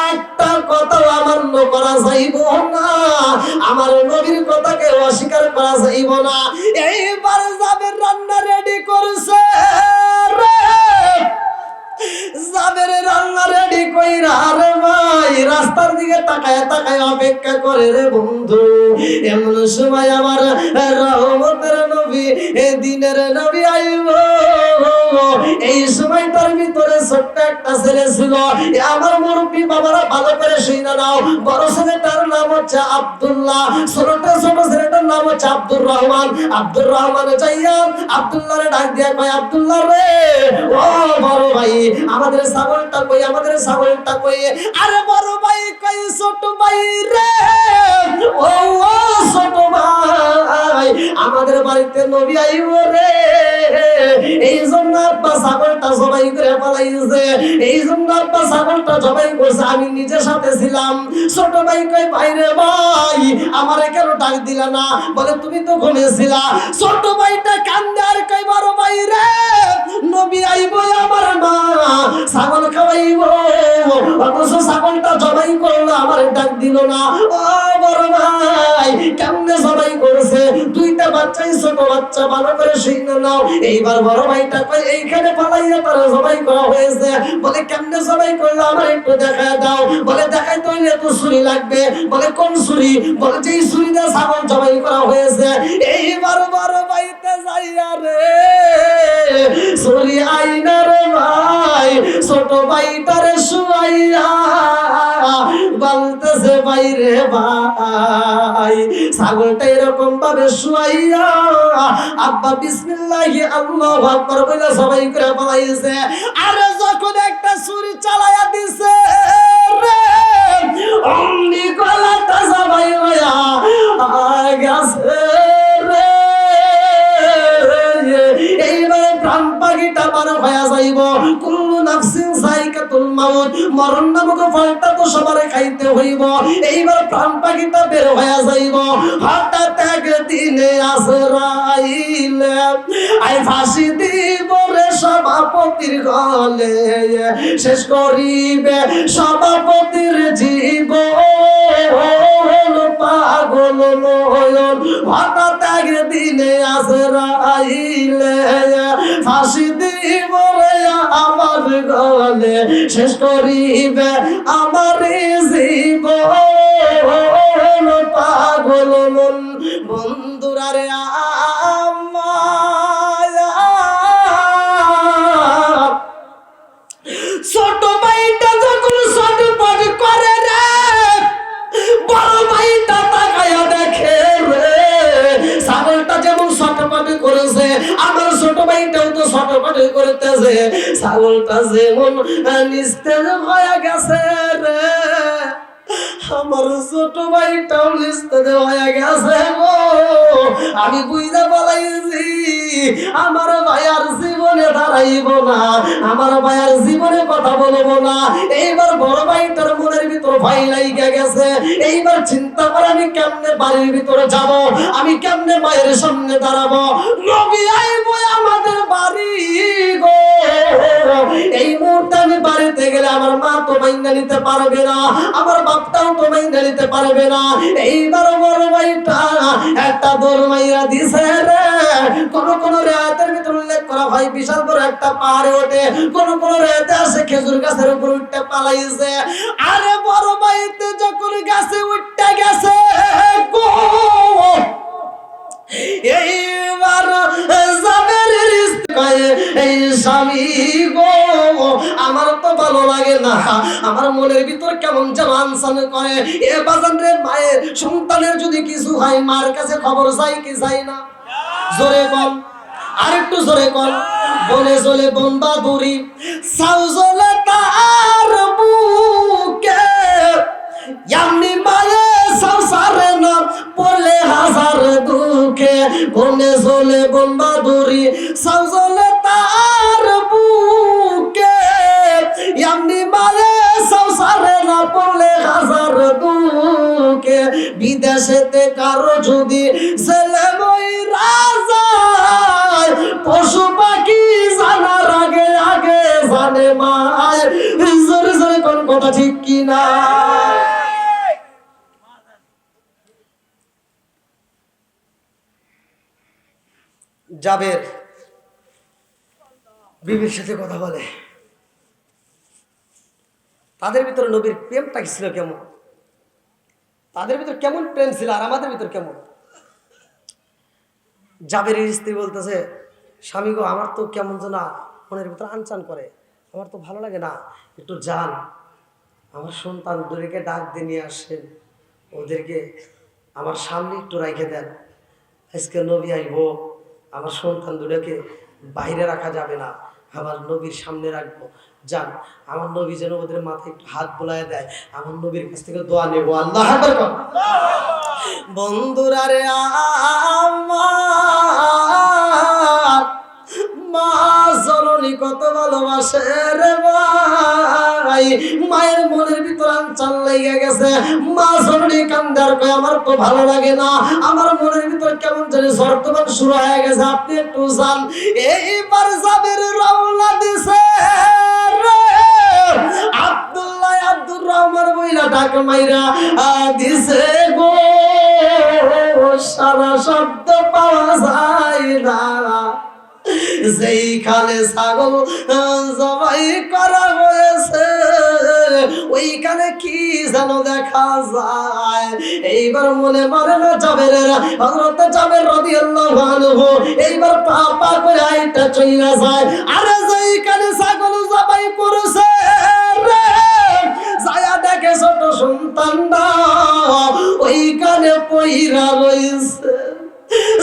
একটা কথা আমান্য করা যাইব না, আমার নবীর কথাকে অস্বীকার করা যাইব না। এইবার জাবের রান্না রেডি করছে। রাস্তার দিকে তাকায় তাকায় অপেক্ষা করে রে বন্ধু। এমন সময় আমার রহমতের নবী, দিনের নবী আইব। এই সময়টার ভিতরে ছোট্ট একটা ছেলে ছিল। আমার মুরব্বী বাবারা ভালো করে শুনে নাও। বড় ছেলেটার নাম হচ্ছে আব্দুল্লাহ, ছোট ছেলেটার নাম হচ্ছে আব্দুর রহমান। আব্দুর রহমান যাইয়া আব্দুল্লাহরে ডাক দিয়া কয়, আব্দুল্লাহ রে, ও বড় ভাই, আমাদের ছাগলটা কই, আমাদের ছাগলটা কই। আরে বড় ভাই কই, ছোট ভাই রে, ও ছোট ভাই, আমাদের বাড়িতে নবী আইব রে, এই জন্য আব্বা ছাগলটা জবাই করে পালাইছে, এই জন্য আব্বা ছাগলটা জবাই করছে, আমি নিজের সাথে ছিলাম। ছোট ভাই কই, ভাই রে ভাই, আমারে কেন ডাক দিলা না? বলে তুমি তো ঘুমিয়েছিলা। ছোট ভাইটা কান্দে আর কই, বড় ভাই রে, নবী আইব, আমার মা ছাগল খাওয়াইব, অথচ ছাগলটা জবাই করলো, আমার ডাক দিল না। ও বড় ভাই, কেমনে জবাই করেছে? দুইটা বাচ্চাই, ছোট বাচ্চা, ভালো করে শুনে নাও। এইবার বড় ভাইটা কই, এইখানে পালাইয়া তারা জবাই করা হয়েছে। বলে কেমনে জবাই করলো, আমার একটু দেখায় দাও। বলে দেখাই তো এত ছুরি লাগবে। বলে কোন ছুরি? বলে যেই ছুরি দিয়ে ছাগল জবাই করা হয়েছে। এইবার বড় ভাইতে যাইয়া রে ছুরি আইনা রে ভাই, ছোট ভাইটারে শুয়াইয়া বলতেছে, ভাই রে ভাই, ছাগলটা এরকম ভাবে শুয়াইয়া আব্বা বিসমিল্লাহি আল্লাহু আকবার বলে সবাই করে পালাইছে। আর যখন একটা ছুরি চালায়া দিছে রে, অমনি গলাটা সবাই হইয়া গেছে রে। এইবারে প্রাণ পাখিটা বার হয়ে যাইব। কুল্লু নাফসিন যায়কাতুল মাউত, মরণ নামক ফলটা তো সবারে খাইতে হইব। এইবার প্রাণ পাখিটা বের হয়ে যাইব। হঠাৎ একদিনে আজরাইল আই ফাঁসি দিব রে সভাপতির গলে, শেষ করিবে সভাপতির জীবন, পাগল নয়ন। হঠাৎ একদিনে আজরাইল ফাঁসি দিব রে আমার গলে, শেষ করিবে আমার জীবন, পাগল মন। বন্ধুরা রে, ছোট ভাইটা যখন ছটফট করে রে, বড় ভাইটা তাকায়া দেখে রে, ছাগলটা যেমন ছটফট করেছে, আমার ছোট ভাইটাও তো ছটফট করতেছে। ছাগলটা যেমন নিস্তেজ হয়ে গেছে রে, আমার ছোট ভাইটাও নিস্তেজ হয়ে গেছে গো। আমি বুঝতে পারলাইছি, আমার ভাইয়ার জীবনে দাঁড়াইব না, আমার ভাইয়ার জীবনে কথা বলবো না। এইবার বড় ভাইটার মনের ভিতর ভয় লাইগা গেছে। এইবার চিন্তা করে, আমি কেমনে বাড়ির ভিতরে যাব, আমি কেমনে মায়ের সামনে দাঁড়াবো। নবী আইব আমাদের বাড়ি গো, এই মুহূর্তে আমি বাড়িতে গেলে আমার মা তো মাইনা নিতে পারবে না, আমার বাপটাও তো মাইনা নিতে পারবে না। এইবার বড় ভাইটা একটা দৌড় মাইরা দিছে রে। কোন কোন রাতের ভিতর উল্লেখ করা হয় বিশাল বড় একটা পাহাড়ে ওঠে, কোন কোন রাতে আসে খেজুর গাছের উপর উঠতে পালাইছে। আরে বড় ভাইতে যখন গাছে উঠতে গেছে গো, এইবার জাবেরের স্ত্রী এই স্বামী গো, আমার তো ভালো লাগে না, আমার মনের ভিতর কেমন যেন আনসান করে। এ বাজান রে, মায়ের সন্তানের যদি কিছু হয় মার কাছে খবর চাই কি চাই না? জোরে বল, আরেকটু জোরে বল। বলে চলে বম্বা দূরি সাউজলে তার বুকে, এমনি মায়ে সংসারে না পড়লে হাজার দুঃখে। বনে চলে বম্বা দূরি সাউজলে তার বুকে, এমনি মায়ে সংসারে না পড়লে হাজার দুঃখে। বিদেশেতে কারো যদি ছেলে মই রাজা, পশু পাখি জানার আগে আগে জানে মায়। জোরে জোরে কোন কথা ঠিক কিনা? জাবের বিবির সাথে কথা বলে, তাদের ভিতরে নবীর প্রেমটা ছিল কেমন, তাদের ভিতর কেমন প্রেম ছিল আর আমাদের ভিতর কেমন। জাবেরের স্ত্রী বলতেছে, স্বামী গো, আমার তো কেমন যেন মনের ভিতর আনচান করে, আমার তো ভালো লাগে না, একটু যান আমার সন্তান দুটোকে ডাক দিয়ে নিয়ে আসেন, ওদেরকে আমার সামনে একটু রেখে দেন, আজকে নবী আইব, আমার সন্তান দুটোকে বাইরে রাখা যাবে না, আমার নবীর সামনে রাখবো, যান আমার নবী যেন ওদের মাথায় একটু হাত বোলায় দেয়, আমার নবীর কাছ থেকে দোয়া নেবো। আল্লাহ বন্ধুরা রে, আমার মা জননী কত ভালোবাসে রে ভাই, মায়ের মনের ভিতর আনচান লেগে গেছে, মা জননী কান্দার কয় আমার তো ভালো লাগে না, আমার মনের ভিতর কেমন জানি ঝড় শুরু হয়ে গেছে, আপনি একটু যান। এইবার জাবের রওনা দিছে রে, আব্দুল্লাহ আব্দুর রহমান বইলা ডাক মাইরা দিছে গো, সারা শব্দ পাওয়া যায় না, যেইখানে ছাগল জবাই করা হয়েছে ওইখানে কি যেন দেখা যায়। এইবার মনে মনে না জাবের, হযরত জাবের রাদিয়াল্লাহু আনহু এইবার পা পা করে আইটা চইলা যায়, আরে যেইখানে ছাগল জবাই করেছে রে, যায়া দেখে ছোট সন্তানটা ওইখানে পইরা রইছে।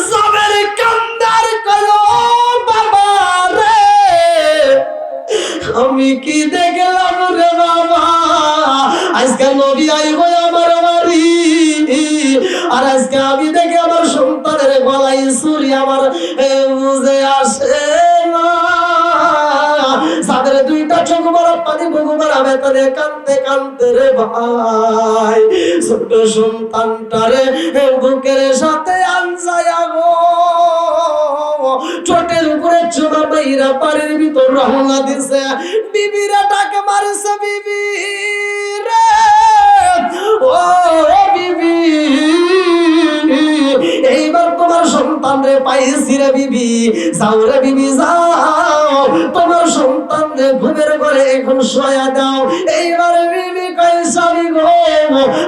জাবের কান্দার কলো বাবা রে, আমি কি দেখলাম রে বাবা, আজকে নবী আইব আমার বাড়ি, আর আজকে আমি দেখে আমার সন্তানের গলায় ছুরি আমার বুঝে আসে না। সাদের দুইটা চোখ বড় পানি বুকু বাড়াবে তারে কানতে কানতে রে ভাই, ছোট সন্তানটারে বুকের সাথে আনজায়া গো, চোটের উপরে চোরা বাইরা বাড়ির ভিতর রওনা দিছে, বিবিরা ডাকে মারছে, বিবি রে ও বিবি, এইবার তোমার সন্তান রে পাইছি রে বিবি, যাও রে বিবি যাও, তোমার সন্তান রে ঘুমের ঘরে এখন শোয়া দাও। এইবার বিবি কয় স্বামী গো,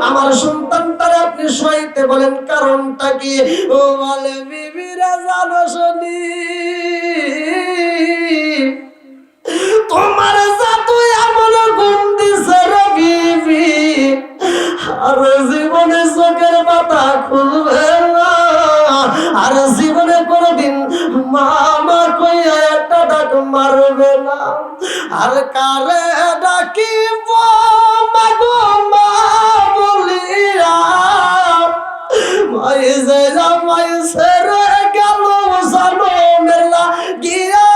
আমার সন্তানটারে আপনি শোয়াইতে বলেন কারণটা কি? ও বলে বিবিরা জানো শুনি, তোমার জাদু এমন গুণ দিছে রে বিবি, আর জীবনে চোখের পাতা খুলবে না, আর জীবনে কোনদিন মামা কইয়া একটা ডাক মারবে না, আর কারে ডাকিব মাগো মা বলিয়া, মাই যে জামাই সেরে গেল জানো মেলা গিয়া,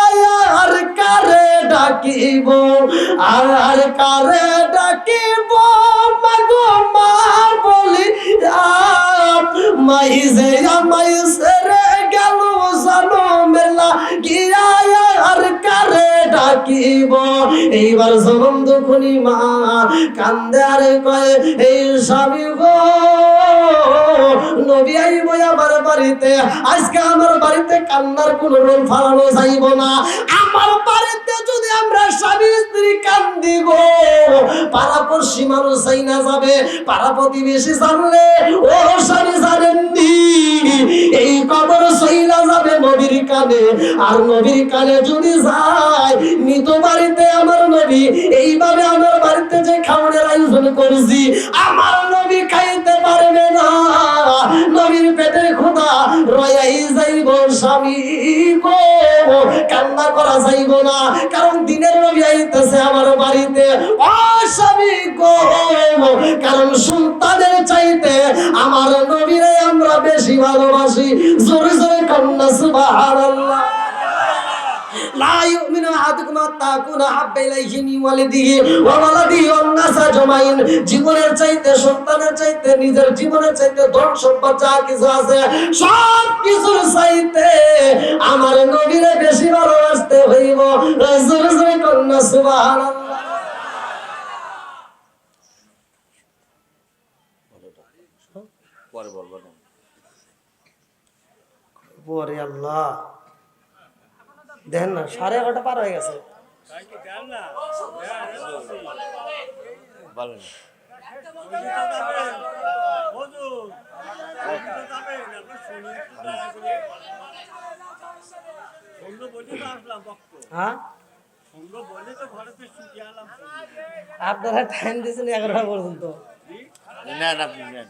আর কারে ডাকিব, আর কারে ডাকিব মাগো মা বলিয়া, মাই যে জামাই সেরে গেল জানো মেলা গিয়া, আর কারে ডাকিব। এইবার যখন দুখুনি মা কান্দে আর কয়, এই স্বামী গো, নবী আইব আমার বাড়িতে, আজকে আমার বাড়িতে কান্নার কোনো রোল ফালানো যাইব না, আমার বাড়িতে যদি আমরা স্বামী স্ত্রী কান্দি গো, পাড়াপড়শি মানুষ চাই না যাবে, পাড়া প্রতিবেশী জানলে ও স্বামী জানেননি, এই কবর সইলা যাবে নবীর কানে, আর নবীর কানে যদি যায় মৃত বাড়িতে আমার নবী, এইভাবে আমার বাড়িতে যে খাওয়ানোর আয়োজন করেছি আমার নবী খাইতে পারবে না, নবীর পেটের ক্ষুধা রয়াই যাইব স্বামী গো, কান্না করা যাইব না, কারণ দিনের নবী আইতেছে আমার বাড়িতে, ও স্বামী গো, কারণ সন্তানের চাইতে আমার নবীরে আমরা বেশি ভালোবাসি। জোরে জোরে কান্না সুবহানাল্লাহ। লা ইউমিনু আহাদুকুম হাত্তা আকুনা হাব্বা ইলাইহি মিন ওয়ালিদিহি ওয়া ওয়ালাদিহি ওয়ান নাস আজমাইন, জীবনের চাইতে, সন্তানের চাইতে, নিজের জীবনের চাইতে, ধন সম্পদ যা কিছু আছে সব কিছুর চাইতে আমার নবীরে বেশি ভালোবাসতে হইব। জোরে জোরে কান্না সুবহানাল্লাহ। পরে বলবো না, ওরে আল্লাহ, দেখেন না 11:30 পার হয়ে গেছে। বলেন। হ্যাঁ আপনারা টাইম দিয়েছেন 11টা পর্যন্ত। না না নেন।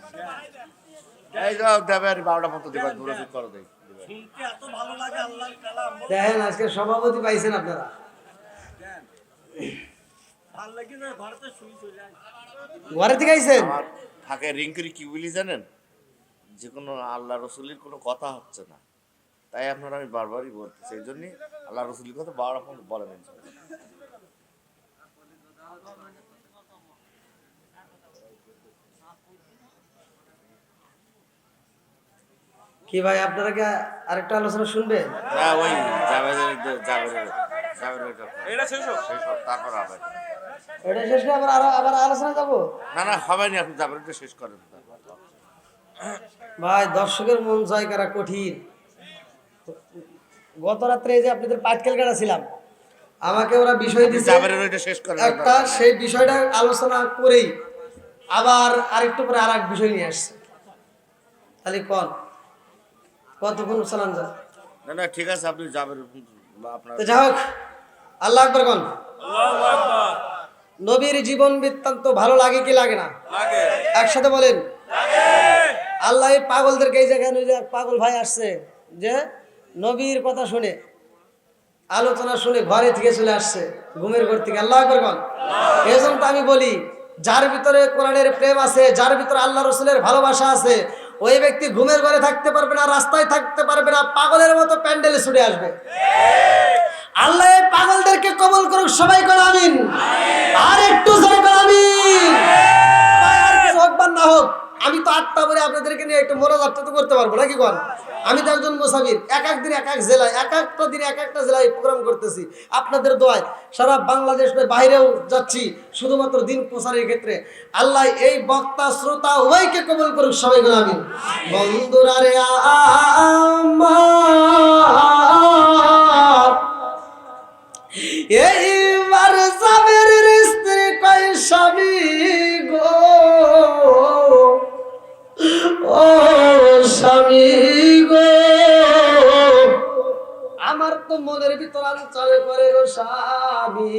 এই যাও দেবে আর 12টা মতো দেবা দূরে করো দেই। দেখেন আজকে সভাপতি পাইছেন আপনারা। ঘরে থেকে আইছেন? আমার ফাঁকে রিং করে কি বলি জানেন, যে কোনো আল্লাহ রসুলের কোনো কথা হচ্ছে না, তাই আপনারা আমি বারবারই বলতেছি, এই জন্যই আল্লাহ রসুলের কথা 12টা পর্যন্ত বলেন ইনশাআল্লাহ। কি ভাই আপনারা কি আরেকটা আলোচনা শুনবে? হ্যাঁ ওই জাবেরের এটা শেষ হোক তারপর আবার এটা শেষ করে আবার আলোচনা যাবো? না না হবে না, আপনি জাবেরটা শেষ করেন। ভাই দর্শকের মন জয় করা কঠিন। গত রাত্রে এই যে আপনাদের পাটকেল কাটা ছিলাম, আমাকে ওরা বিষয় দিয়েছে জাবেরের ওইটা শেষ করেন একটা, সেই বিষয়টা আলোচনা করেই আবার আরেকটু পরে আরেক বিষয় নিয়ে আসছে। তাহলে কতক্ষণ চালান যায়? না না ঠিক আছে, আপনি জাবের আপনার তো যাই হোক, আল্লাহ আকবার কোন। নবীর জীবন বৃত্তান্ত ভালো লাগে কি লাগে না? একসাথে বলেন আল্লাহ। এই পাগলদেরকে এই জায়গায় পাগল ভাই আসছে যে নবীর কথা শুনে আলোচনা শুনে ঘরে থেকে চলে আসছে, ঘুমের ঘর থেকে। আল্লাহ আকবার কোন। এই জন্য তো আমি বলি, যার ভিতরে কোরআনের প্রেম আছে, যার ভিতরে আল্লাহ রসুলের ভালোবাসা আছে, ওই ব্যক্তি ঘুমের ঘরে থাকতে পারবে না, রাস্তায় থাকতে পারবে না, পাগলের মতো প্যান্ডেলে ছুটে আসবে। আল্লাহ এই পাগলদেরকে কবুল করুক, সবাই করে আমিন। আর একটু জোরে করে আমিন। আর কিছু হোক বা না হোক, আমি তো 8টা পরে আপনাদেরকে নিয়ে একটু মোনাজাত তো করতে পারবো নাকি কোন? আমি তো একজন মুসাফির, এক এক দিন এক এক জেলায়, এক একটা দিন এক একটা জেলায় প্রোগ্রাম করতেছি। আপনাদের দোয়ায় সারা বাংলাদেশ বাইরেও যাচ্ছি শুধুমাত্র দিন প্রচারের ক্ষেত্রে। আল্লাহ এই বক্তা শ্রোতা উভয়কে কবুল করুক, সবাই করে আমিন। বন্ধুরা রে আমার, এইবার জাবেরের স্ত্রী কয় স্বামী গো, ও স্বামী গো, আমার তো মনের ভিতর আঞ্চলে করে গো স্বামী,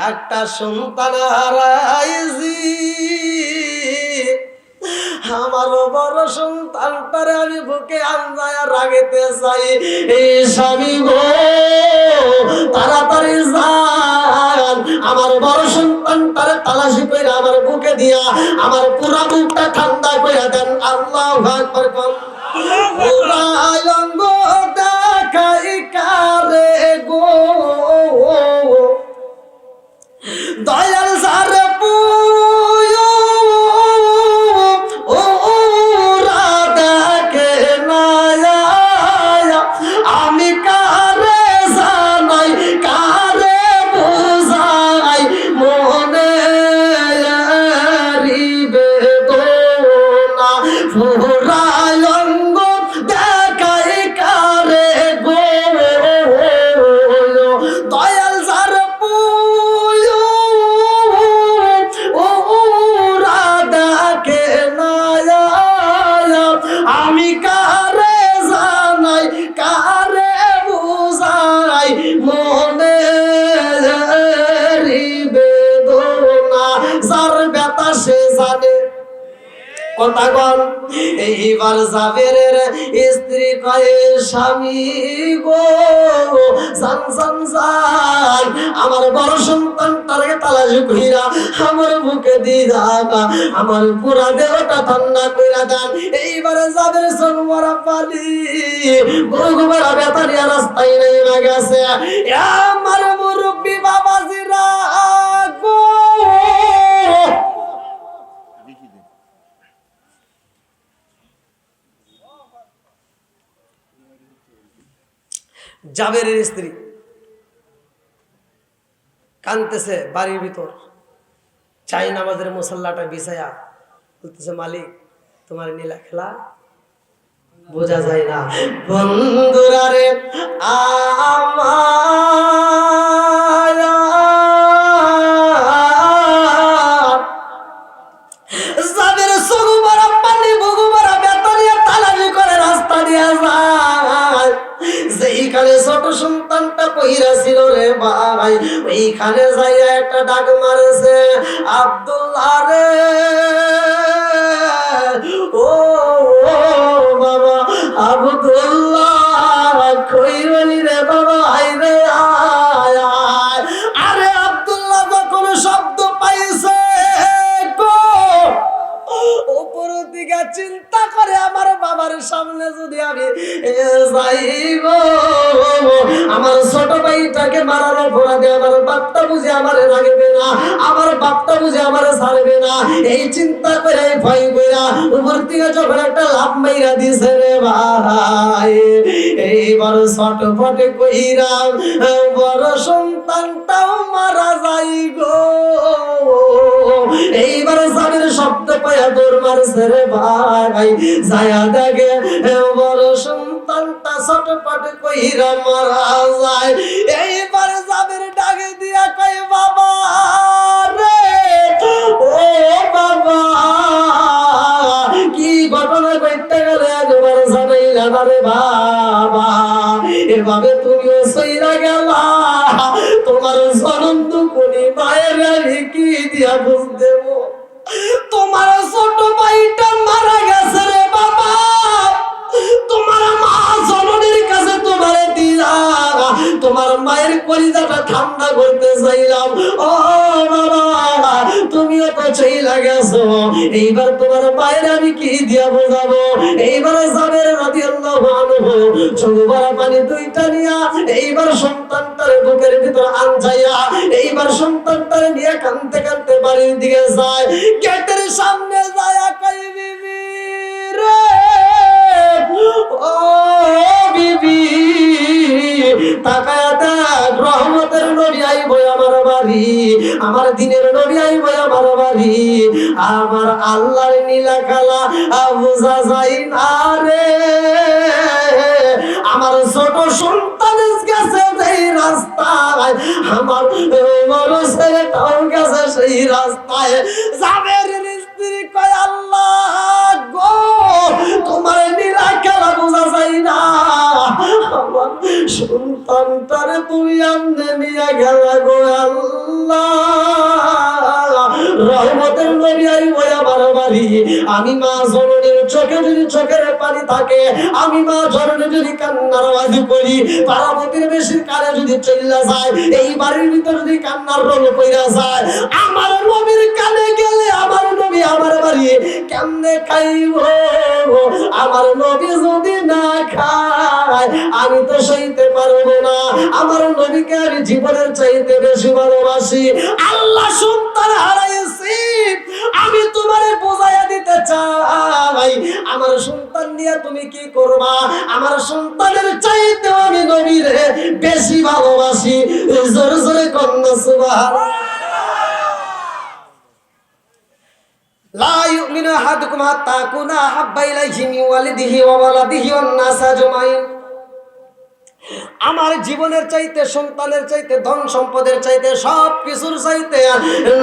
একটা সন্তান হারাইছি, আমার বড় সন্তানটারে আমি বুকে আনজায়া রাখতে চাই। এই স্বামী গো তাড়াতাড়ি যান, আমার বড় সন্তানটারে তালাশি করে আমার বুকে দিয়া আমার পুরা বুকটা ঠান্ডা করে দেন। আল্লাহু আকবার কোন। পুরা অঙ্গ দেখাই কারে গো, দয়াল সারে পুয়ো ও রাধাকে নায়া, আমি কারে জানাই কারে বুঝাই মনে বেদনা, ফুরায় অঙ্গ দেখাই কারে গো, দয়াল সার পুয়ো ও রাধাকে নায়া, আমি কারে জানাই কারে বুঝাই মনে বেদনা, যার ব্যথা সে জানে কথা কন। এইবার জাবেরের স্ত্রী কয়ে স্বামী গো জান জান জান, আমার বড় সন্তানটাকে তালাশি কইরা আমার বুকে দিদা, আমার পুরা দেহটা ঠান্ডা কইরা দেন। এইবার জাবের সনমরা পালি গরুগুবারা ব্যথা নিয়ে রাস্তায় নেমে গেছে। আমার মুরব্বি বাবাজিরা গো, জাবেরের স্ত্রী কানতেছে বাড়ির ভিতর, চাই নামাজের মুসাল্লাটা বিছায়া বলতেছে, মালিক তোমার নীলা খেলা বোঝা যায় না। বন্ধুরা রে আমার, সন্তানটা কইরা ছিল রে ভাই, ওইখানে যাইয়া একটা ডাক মারেছে, আব্দুল্লাহ রে, ও বাবা আব্দুল্লাহ, কই বলি রে বাবা, আয় রে আয় আয়। আরে আব্দুল্লাহ যখন শব্দ পাইছে উপর দিকে চিন্তা করে, আমার বাবার সামনে যদি আমি যাইব, আমার ছোট ভাইটাকে মারার অপরাধে আমার বাপটা বুঝে আমারে রাখবে না, আমার বাপটা বুঝে আমারে ছাড়বে না, এই চিন্তা করে ভয় কইরা উপর থেকে যখন একটা লাভ মাইরা দিছে রে ভাই, এইবার ছটফটে কইরা বড় সন্তানটাও মারা যাই গো। এইবার জানের শব্দ পায়া দৌড় মারছে রে ভাই, যায়া দেখে বড় সন্তানটা ছটফটে কইরা মারা যায়। এইবার জাবের ডাকে দিয়া কই, বাবা রে, ও বাবা, কি ঘটনা ঘটতে গেল একবার জানাইলা না রে বাবা, এভাবে তুমিও সইরা গেলা, তোমার জনম দুকুনি মায়ের আমি কি দিয়া বুঝ দেব, তোমার ছোট ভাইটা মারা গেছে রে বাবা, তোমার মা জননীর কাছে তোমারে দিয়া তোমার মায়ের কলিজাটা ঠান্ডা করতে চাইলাম, ও বাবা তুমিও তো চইলা গেছো, এইবার তোমার মায়ের আমি কি দিয়া বোঝাবো। এইবার জাবের রাদিয়াল্লাহু আনহু চোখের পানি দুইটা নিয়া এইবার সন্তানটার বুকের ভিতর আনজাইয়া এইবার সন্তানটার নিয়ে কাঁদতে কাঁদতে বাড়ির দিকে যায়। গেটের সামনে যায়, কই বিবি রে, ও বিবি, তাকায়া দেখ, রহমতের নবী আইব আমার বাড়ি, আমার দিনের নবী আইব আমার বাড়ি, আমার আল্লাহর নীলা খেলা বোঝা যায় না রে, আমার ছোট সন্তান গেছে যেই রাস্তায়, আমার বড় ছেলেটাও গেছে সেই রাস্তায়। জাবের স্ত্রী কয়, আল্লাহ গো, তোমার নীলা খেলা বোঝা যায় না, আমার সন্তানটারে তুমি আমনে নিয়ে গেলা গো আল্লাহ, রহমতের নবী আইব আমার বাড়ি, আমি মা জননীর চোখে যদি চোখের পানি থাকে, আমি মা জননী যদি কান্নার আওয়াজ করি, পার্বতীর বেশির কানে যদি চইলা যায়, এই বাড়ির ভিতর যদি কান্নার রোল কইরা যায়, আমার নবীর কানে গেলে আমার নবী আমার বাড়ি কেমনে খাইব, আমার নবী যদি না খায় আমি তো সইতে পারবো না, আমার নবীকে আমি জীবনের চাইতে বেশি ভালোবাসি। আল্লাহ সন্তান হারাইছি, আমি তোমারে বোঝাইয়া দিতে চাই, আমার সন্তান নিয়ে তুমি কি করবা, আমার সন্তানের চাইতে আমি নবীরে বেশি ভালোবাসি। জোরে জোরে কন্যা সুবহানাল্লাহ। লা ইউমিনু আহাদুকুম হাত্তা আকুনা আহাব্বা ইলাইহি মিন ওয়ালিদিহি ওয়া ওয়ালাদিহি ওয়ান নাস আজমাইন। আমার জীবনের চাইতে, সন্তানের চাইতে, ধন সম্পদের চাইতে, সব কিছুর চাইতে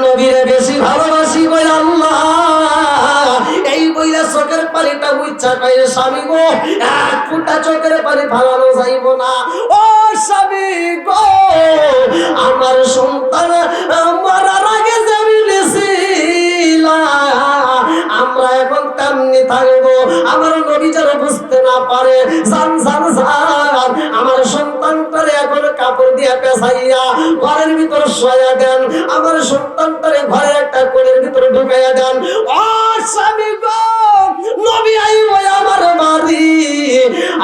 নবীরে বেশি ভালোবাসি বই আল্লাহ। এই বইরা চোখের পানিটা উচ্চা কয়ে, স্বামী গো, এক ফুটা চোখের পানি ফালানো যাইব না, ও স্বামী গো, আমার সন্তান মরার আগে যাবি আমরা এখন তেমনি থাকবো, আমার নবী যেন বুঝতে না পারে, জান জান জান, আমার সন্তানটারে এখন কাপড় দিয়ে পেছাইয়া ঘরের ভিতর শোয়া দেন, আমার সন্তানটারে ঘরে একটা কোণের ভিতরে ঢুকাইয়া দেন। ও স্বামী গো, নবী আইব আমার বাড়ি,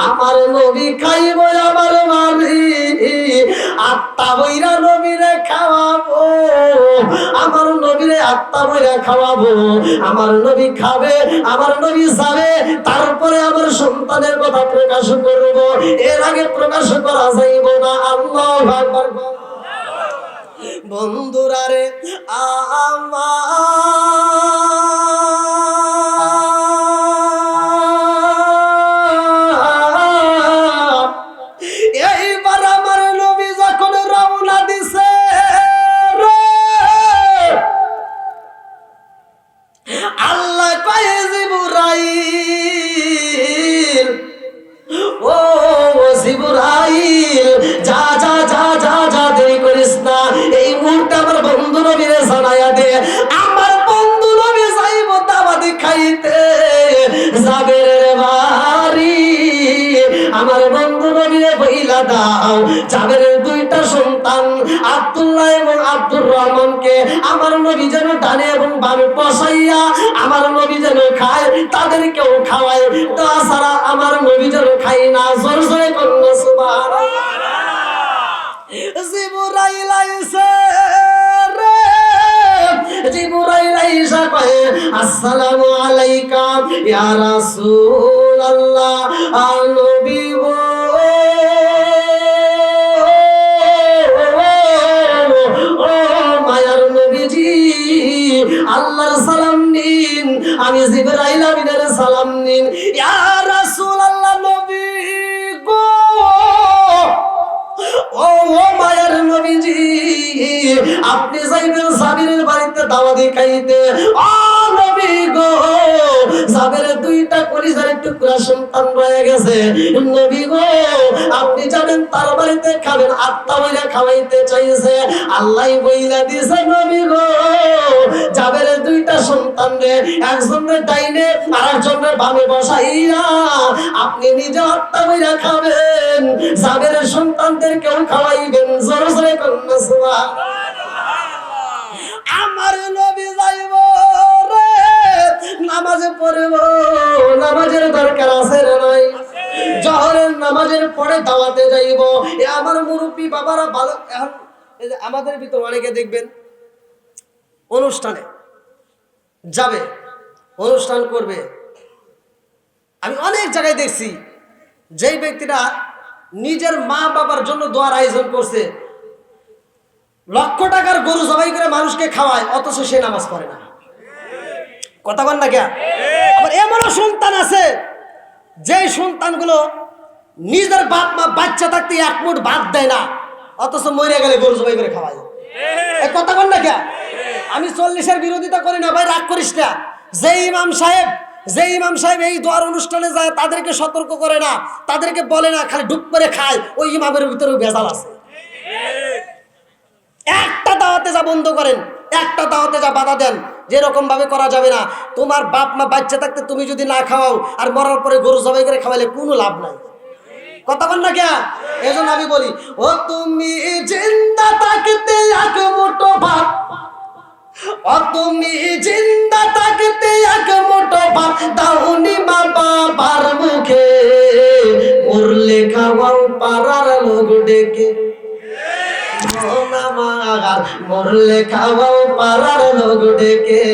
আমার নবী খাইব আমার বাড়ি, আত্মা বইরা নবীরে খাওয়াবো, আমার নবীরে আত্মা বইরা খাওয়াবো, আমার নবী খাবে, আমার নবী যাবে, তারপরে আমার সন্তানের কথা প্রকাশ করব, এর আগে প্রকাশ করা যাইব না। আল্লাহু আকবার। বন্ধুরা রে এইবার আমার নবী যখন রওনা দিছে রে, আল্লাহ কয়ে জিবরাইল, ও জিবরাইল, যা দাও জাবেরের দুইটা সন্তান আব্দুল্লাহ এবং আব্দুর রহমানকে আমার নবী যেন ডানে এবং বামে বসাইয়া আমার নবী যেন খায় তাদেরকেও খাওয়ায় তাছাড়া আমার নবী যেন খাই না। জোরে জোরে কন্যা সুবহানাল্লাহ। জিবরাইল আইসা রে, জিবরাইল আইসা কয় আসসালামু আলাইকা ইয়া রাসূলুল্লাহ নবী গো ও মায়ার নবীজি আল্লাহর সালাম নিন। আমি জিবরাইল আমিনের সালাম নিন। ইয়া রাসূলুল্লাহ নবী গো ও মায়ার নবীজি আপনি যাইবেন জাবিরের বাড়িতে দাওয়াতি খাইতে। ও নবী গো জাবিরের দুইটা কলিজার টুকরা সন্তান রয়ে গেছে। নবী গো আপনি যাবেন তার বাড়িতে খাবেন, আত্মা বইলা খাওয়াইতে চাইছে। আল্লাহ বইলা দিছে নবী গো জাবিরের দুইটা সন্তান রে একজনের ডাইনে আর একজনের বামে বসাইয়া আপনি নিজে আত্মা বইলা খাবেন, জাবিরের সন্তানদের কেউ খাওয়াইবেন। জোরে জোরে কন্যা সুবহানাল্লাহ। আমার নবী যাইব রে নামাজে পড়ব, নামাজের দরকার আছে না নাই? জোহরের নামাজের পরে দাওয়াতে যাইব। এ আমার মুরব্বী বাবারা ভালো। এখন এই যে আমাদের ভিতর অনেকে দেখবেন অনুষ্ঠানে যাবে, অনুষ্ঠান করবে। আমি অনেক জায়গায় দেখছি যেই ব্যক্তিরা নিজের মা বাবার জন্য দোয়ার আয়োজন করছে, লক্ষ টাকার গরু জবাই করে মানুষকে খাওয়ায়, অথচ সে নামাজ পড়ে না। কথা বল না কে? আবার এমনও সন্তান আছে যেই সন্তানগুলো নিজের বাপ মা বাচ্চা থাকতে এক মুঠ ভাত দেয় না, অথচ মরে গেলে গরু জবাই করে খাওয়ায়। এই কথা বল না কে? আমি 40-এর বিরোধিতা করি না ভাই, রাগ করিস না। যে ইমাম সাহেব এই দোয়ার অনুষ্ঠানে যায় তাদেরকে সতর্ক করে না, তাদেরকে বলে না, খালি ডুব করে খায়, ওই ইমামের ভিতরেও ভেজাল আছে। একটা দাওয়াতে যা বন্ধ করেন, একটা দাওয়াতে যা বাধা দেন, যেরকম ভাবে করা যাবে না। তোমার বাপ মা বাচ্চা থাকতে তুমি যদি না খাওয়াও আর মরার পরে গরু জবাই করে খাওয়াইলে কোনো লাভ নাই। কথা বল না কে? এজন্য আমি বলি, ও তুমি জিন্দা থাকতে এক মুঠো ভাত, ও তুমি জিন্দা থাকতে এক মুঠো ভাত দাওনি মা বাবার মুখে, মরলে খাওয়াও পাড়ার লোক ডেকে। মরলে খাওয়াও পাড়ার লোক ডেকে।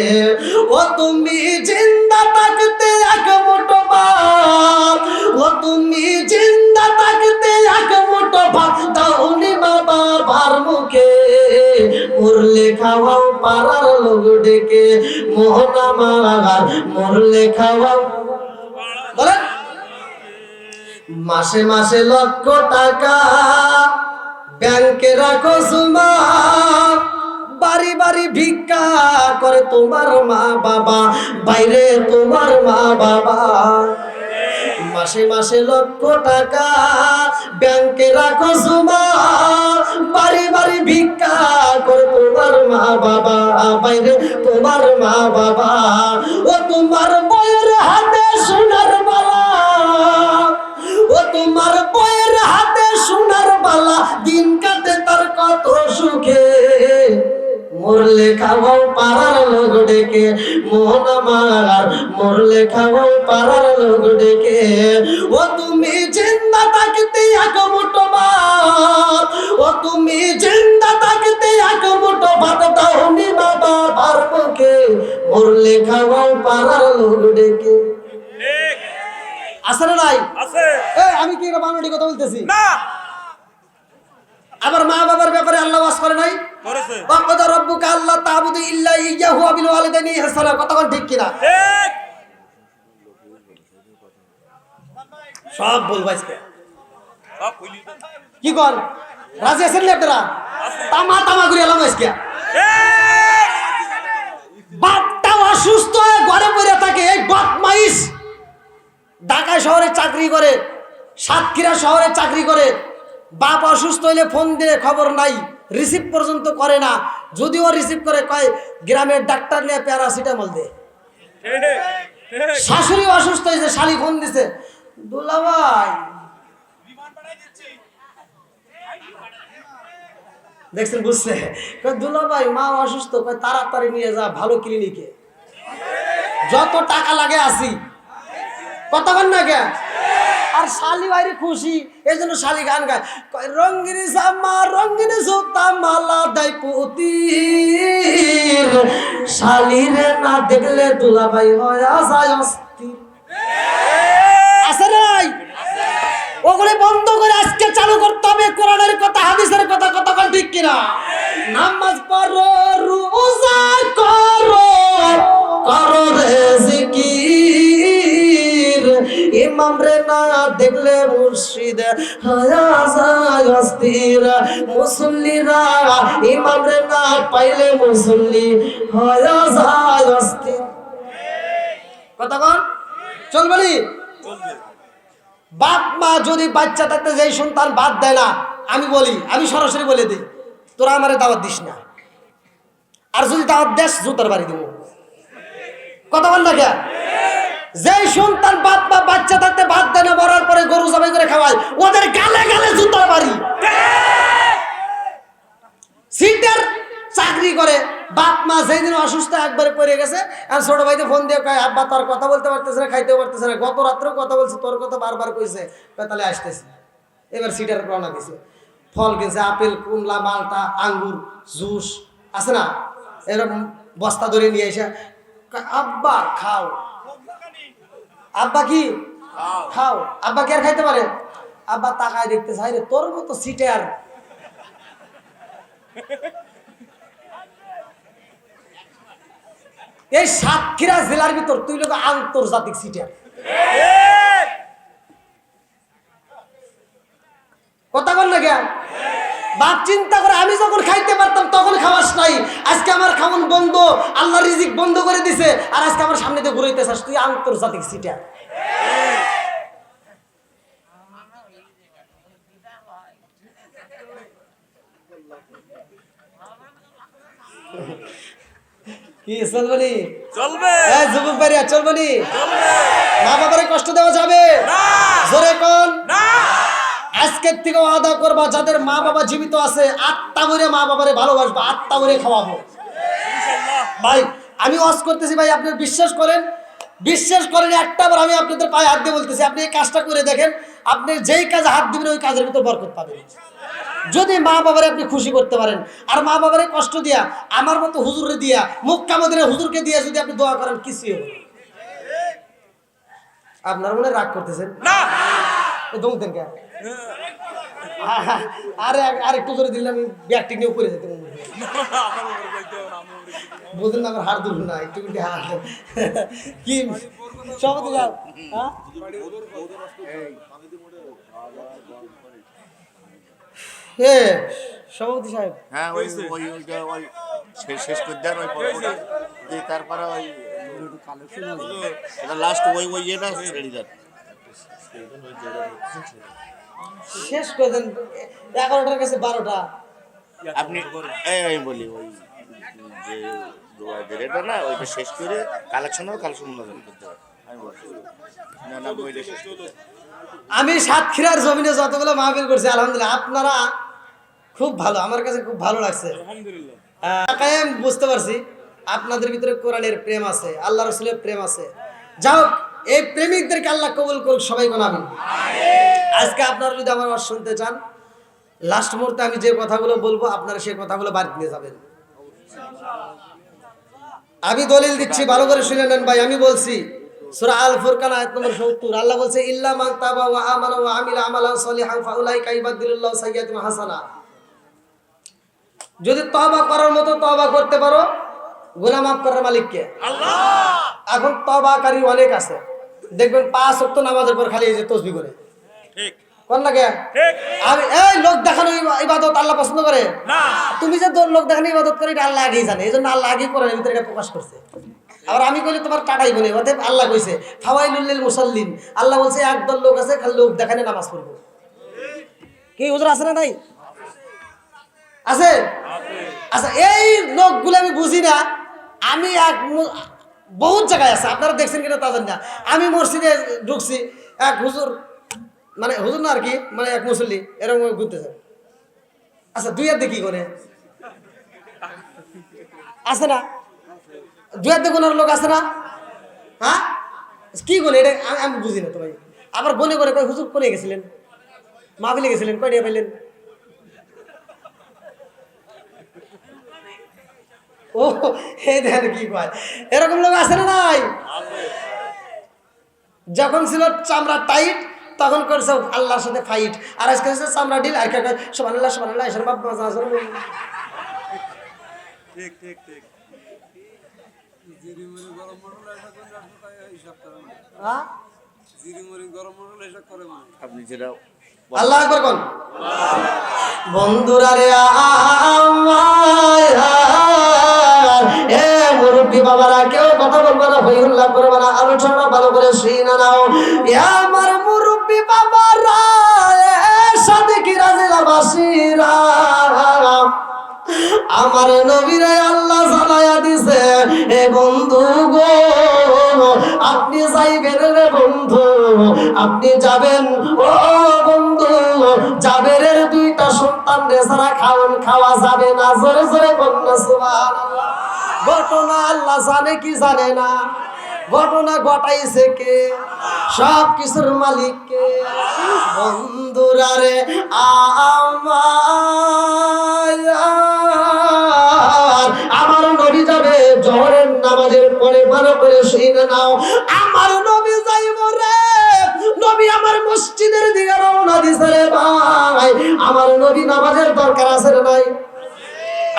ও তুমি জিন্দা থাকতে এক মুঠো ভাত, ও তুমি জিন্দা থাকতে এক মুঠো ভাত দাওনি মা বাবার মুখে, মরলে খাওয়াও পাড়ার লোক ডেকে। মোহন আমার মরলে খাওয়াও। বলেন মাসে মাসে লক্ষ টাকা ব্যাংকে রাখো জমা, বাড়ি বাড়ি ভিক্ষা করে তোমার মা বাবা, বাইরে তোমার মা বাবা। মাসে মাসে লক্ষ টাকা ব্যাংকে রাখো জমা, বাড়ি বাড়ি ভিক্ষা করে তোমার মা বাবা, বাইরে তোমার মা বাবা। ও তোমার বউয়ের হাতে সোনার বালা, ও তোমার বউয়ের হাতে সোনার বালা, দিন কাটে তার কত সুখে, মরলে খাওয়াও পাড়ার লোক ডেকে। মোহন আমার মরলে খাওয়াও পাড়ার লোক ডেকে। ও তুমি জিন্দা থাকতে এক মুঠো ভাত, ও তুমি জিন্দা থাকতে এক মুঠো ভাত দাওনি মা বাবার মুখে, মরলে খাওয়াও পাড়ার লোক ডেকে। আছে না নাই? আছে। আমি কি এটা বানানোর কথা বলতেছি না? আবার মা বাবার ব্যাপারে আল্লাহ ওয়াজ করে নাই? করেছে। ওয়াকাদ রাব্বুকা আল্লা তা'বুদু ইল্লা ইয়্যাহু ওয়া বিল ওয়ালিদাইনি ইহসানা। কথা কোন ঠিক কিনা? ঠিক। সব বলবা আজকে সব কইলি কি কর? রাজি আছেন না আপনারা? তামা করে এলাম আজকে। ঠিক। বাপটা অসুস্থ হয়ে ঘরে পড়ে থাকে, এই বদমাইশ ঢাকা শহরে চাকরি করে, সাতক্ষীরা শহরে চাকরি করে। বাপ অসুস্থ হইলে ফোন দিলে খবর নাই, রিসিভ পর্যন্ত করে না। যদিও রিসিভ করে কয় গ্রামের ডাক্তার নিয়ে প্যারাসিটামল দে। শাশুড়ি অসুস্থ হয়েছে, শালি ফোন দিছে, দুলা ভাই দেখছেন বুঝছে? দুলা ভাই মা অসুস্থ, কয় তাড়াতাড়ি নিয়ে যা ভালো ক্লিনিকে, যত টাকা লাগে আসি, কথা বল না কে? আর শালি বাইরে খুশি, এই জন্য শালি গান গায়, কয় রঙ্গিনী জামা রঙ্গিনী জুতা মালা দেয় পুতির, শালিরে না দেখলে দুলা ভাই হয়া যায় অস্থির। আছে নাই? ওগুলি বন্ধ করে আজকে চালু করতে হবে কোরআনের কথা, হাদিসের কথা, কথা বল ঠিক কিনা? নামাজ পড়ো, রোজা করো, করো রে জিকির, ইমাম রে না দেখলে মুর্শিদ হয়া যায় অস্থির, মুসল্লিরা ইমাম রে না পাইলে মুসল্লি হয়া যায় অস্থির। কথা বল, চলবি? বাপ মা যদি বাচ্চা থাকতে যেই সন্তান বাদ দেয় না, আমি বলি, আমি সরাসরি বলে দিই, তোরা আমারে দাওয়াত দিস না, আর যদি দাওয়াত দেস জুতার বাড়ি দিব। কথা বল না কে? যেই সন্তান বাপ মা বাচ্চা থাকতে বাদ দেয় না, মরার পরে গরু জবাই করে খাওয়ায়, ওদের গালে গালে জুতার বাড়ি। সিটার চাকরি করে বাপ মা যেই দিন অসুস্থ একবারে পড়ে গেছে, আর ছোট ভাইকে ফোন দিয়ে কয় আব্বা তোর কথা বলতে পারতেছে না, খাইতেও পারতেছে না, গত রাত্রেও কথা বলছে, তোর কথা বারবার কইছে, তাহলে আসতেছে। এবার সিটার রওনা দিছে, ফল কিনছে, আপেল, কমলা, মালটা, আঙ্গুর, জুস আছে না, এরকম বস্তা ধরে নিয়ে এসে আব্বা খাও। আব্বা কি খাও? আব্বা কি আর খাইতে পারে? আব্বা তাকায় দেখতে চাই রে, তোর মতো সিটার এই সাতক্ষীরা জেলার ভিতর তুই লোক আন্তর্জাতিক সিটার। কথা বল না কেন? বাপ চিন্তা করে, আমি যখন খাইতে পারতাম তখন খাওয়াস নাই, আজকে আমার খাওয়ান বন্ধ, আল্লাহ রিজিক বন্ধ করে দিছে, আর আজকে আমার সামনে দিয়ে ঘুরাইতেছাস, তুই আন্তর্জাতিক সিটার। কি চলবনি? চলবে। যুবক ভাইরা চলবনি? মা বাবারে কষ্ট দেওয়া যাবে না, জোরে কোন না। আজকের থেকে ওয়াদা করবা, যাদের মা বাবা জীবিত আছে আত্মা ভরে মা বাবারে ভালোবাসবা, আত্মা ভরে খাওয়াবো। ভাই আমি ওয়াজ করতেছি, ভাই আপনারা বিশ্বাস করেন, বিশ্বাস করেন, একটাবার আমি আপনাদের পায়ে হাত দিয়ে বলতেছি, আপনি এই কাজটা করে দেখেন, আপনি যেই কাজে হাত দিবেন ওই কাজের ভিতর বরকত পাবেন। যদি মা বাবারে আপনি খুশি করতে পারেন, আর মা বাবারে কষ্ট দিয়া, আমার মতো হুজুরে দিয়া, মক্কা মদিনার হুজুরকে দিয়া যদি আপনি দোয়া করেন, কিছুই হবে না। আপনার মনে রাগ করতেছেন না? দৌড়তেন কে? আর একটু জোরে দিলে আমি ব্যাগটি নিয়ে উপরে যেতে বুঝলেন না, আমার হাড় দুল না, একটু হাড় কি সভাপতি যাও। হ্যাঁ সভাপতি সাহেব, হ্যাঁ ওই শেষ করে দেন ওই পর্বটা, তারপরে ওই লাস্ট ওই ইয়েটা ছেড়ে দেন, শেষ করে দেন 11টার কাছে 12টা। আপনি আমি বলি ওই যে রেটটা না, ওইটা শেষ করে কালেকশন করতে হবে। আমি বলছি না না, বইটা শেষ করতে। আমি সাতক্ষীরার জমিনে যতগুলো মাহফিল করছি আলহামদুলিল্লাহ, আপনারা খুব ভালো, আমার কাছে খুব ভালো লাগছে। আমি বুঝতে পারছি আপনাদের ভিতরে কোরআনের প্রেম আছে, আল্লাহ রাসূলের প্রেম আছে। যাও এই প্রেমিকদেরকে আল্লাহ কবুল করুক, সবাই কোন আমিন। আজকে আপনারা যদি আমার ওয়াজ শুনতে চান, লাস্ট মুহূর্তে আমি যে কথাগুলো বলবো আপনারা সেই কথাগুলো বাদ দিয়ে যাবেন। আমি দলিল দিচ্ছি, ভালো করে শুনে নেন ভাই। আমি বলছি সূরা আল ফুরকান আয়াত নম্বর 70, আল্লাহ বলছে ইল্লা মান তাবা ওয়া আমানা ওয়া আমিলা আমালান সলিহান ফাউলাইকা ইউবাদদিলুল্লাহু সাইয়্যাতিহিম হাসানা। যদি তওবা করার মতো তওবা করতে পারো, গুনাহ মাফ করার মালিক কে? আল্লাহ। এখন তওবাকারী অনেক আছে, দেখবেন 5 ওয়াক্ত নামাজের পর খালি এই যে তাসবিহ করে, ঠিক কোন লাগে? ঠিক। আমি এই লোক দেখানো ইবাদত আল্লাহ পছন্দ করে না। তুমি যে লোক দেখানো ইবাদত করে, এটা আল্লাহ আগেই জানে, এইজন্য আল্লাহ আগেই কোরআনের ভিতরে এটা প্রকাশ করছে। আবার আমি কইলে তোমার টাটাই বলে, অতএব আল্লাহ কইছে ফাওয়াইলুল লিল মুসাল্লিন, আল্লাহ বলছে একদল লোক আছে খালি লোক দেখানে নামাজ পড়বে। কি হুজুর আছে না নাই? আছে। আচ্ছা এই লোকগুলো আমি বুঝি না, আমি বহুত জায়গায় আছে, আপনারা দেখছেন কিনা তা জানি না। আমি মসজিদে ঢুকছি, এক হুজুর, মানে হুজুর না আর কি, মানে এক মুসল্লি এরকম ঘুরতেছে, আচ্ছা, দুই হাতে কি করে আছে না? দুই হাতে গোনার লোক আছে না? হ্যাঁ, কি গোনে এটা? আমি বুঝি না তো ভাই। আবার গনে করে কয় হুজুর কোনে গেছিলেন, মাহফিলে গেছিলেন, কয় টাকা পাইলেন? ও, এই দেখেন কি কয়, এরকম লোক আছে না নাই? যখন ছিল চামড়া টাইট তখন করছে আল্লাহর সাথে ফাইট, আর আজকে হচ্ছে চামড়া ডিল, আর সুবহানাল্লাহ সুবহানাল্লাহ এসব বাপ মাজা আছে। ঠিক ঠিক ঠিক জিরিমুরি গরম মশলা এসব করে হিসাব করে না। হ্যাঁ, জিরিমুরি গরম মশলা এসব করে না। আপনি যেটা আল্লাহ আকবার কোন। বন্ধুরা রে আমায় এ মুরব্বী বাবারা, কেউ কথা বলবে না, হইহুল্লাহ করবে না, আলোচনা ভালো করে শুনে নাও। এ আমার মুরব্বী বাবারা, সাথে কি রাজিলাবাসীরা, আমার নবীরে আল্লাহ জানায়া দিছে, এ বন্ধু গো আপনি যাইবেন রে বন্ধু, আপনি যাবেন ও বন্ধু, জাবেরের দুইটা সন্তান রে ছাড়া খাওয়া যাবে না। জোরে জোরে বলনা সুবহানাল্লাহ। ঘটনা আল্লাহ জানে কি জানে না? ঘটনা ঘটাইছে কে? সব কিছুর মালিক কে? বন্ধুরা রে আমার নবী যাবে জোহরের নামাজের পরে, ভালো করে শুনে নাও। আমার নবী যাইব রে, নবী আমার মসজিদের দিকে রওনা দিছে রে ভাই। আমার নবী নামাজের দরকার আছে না নাই?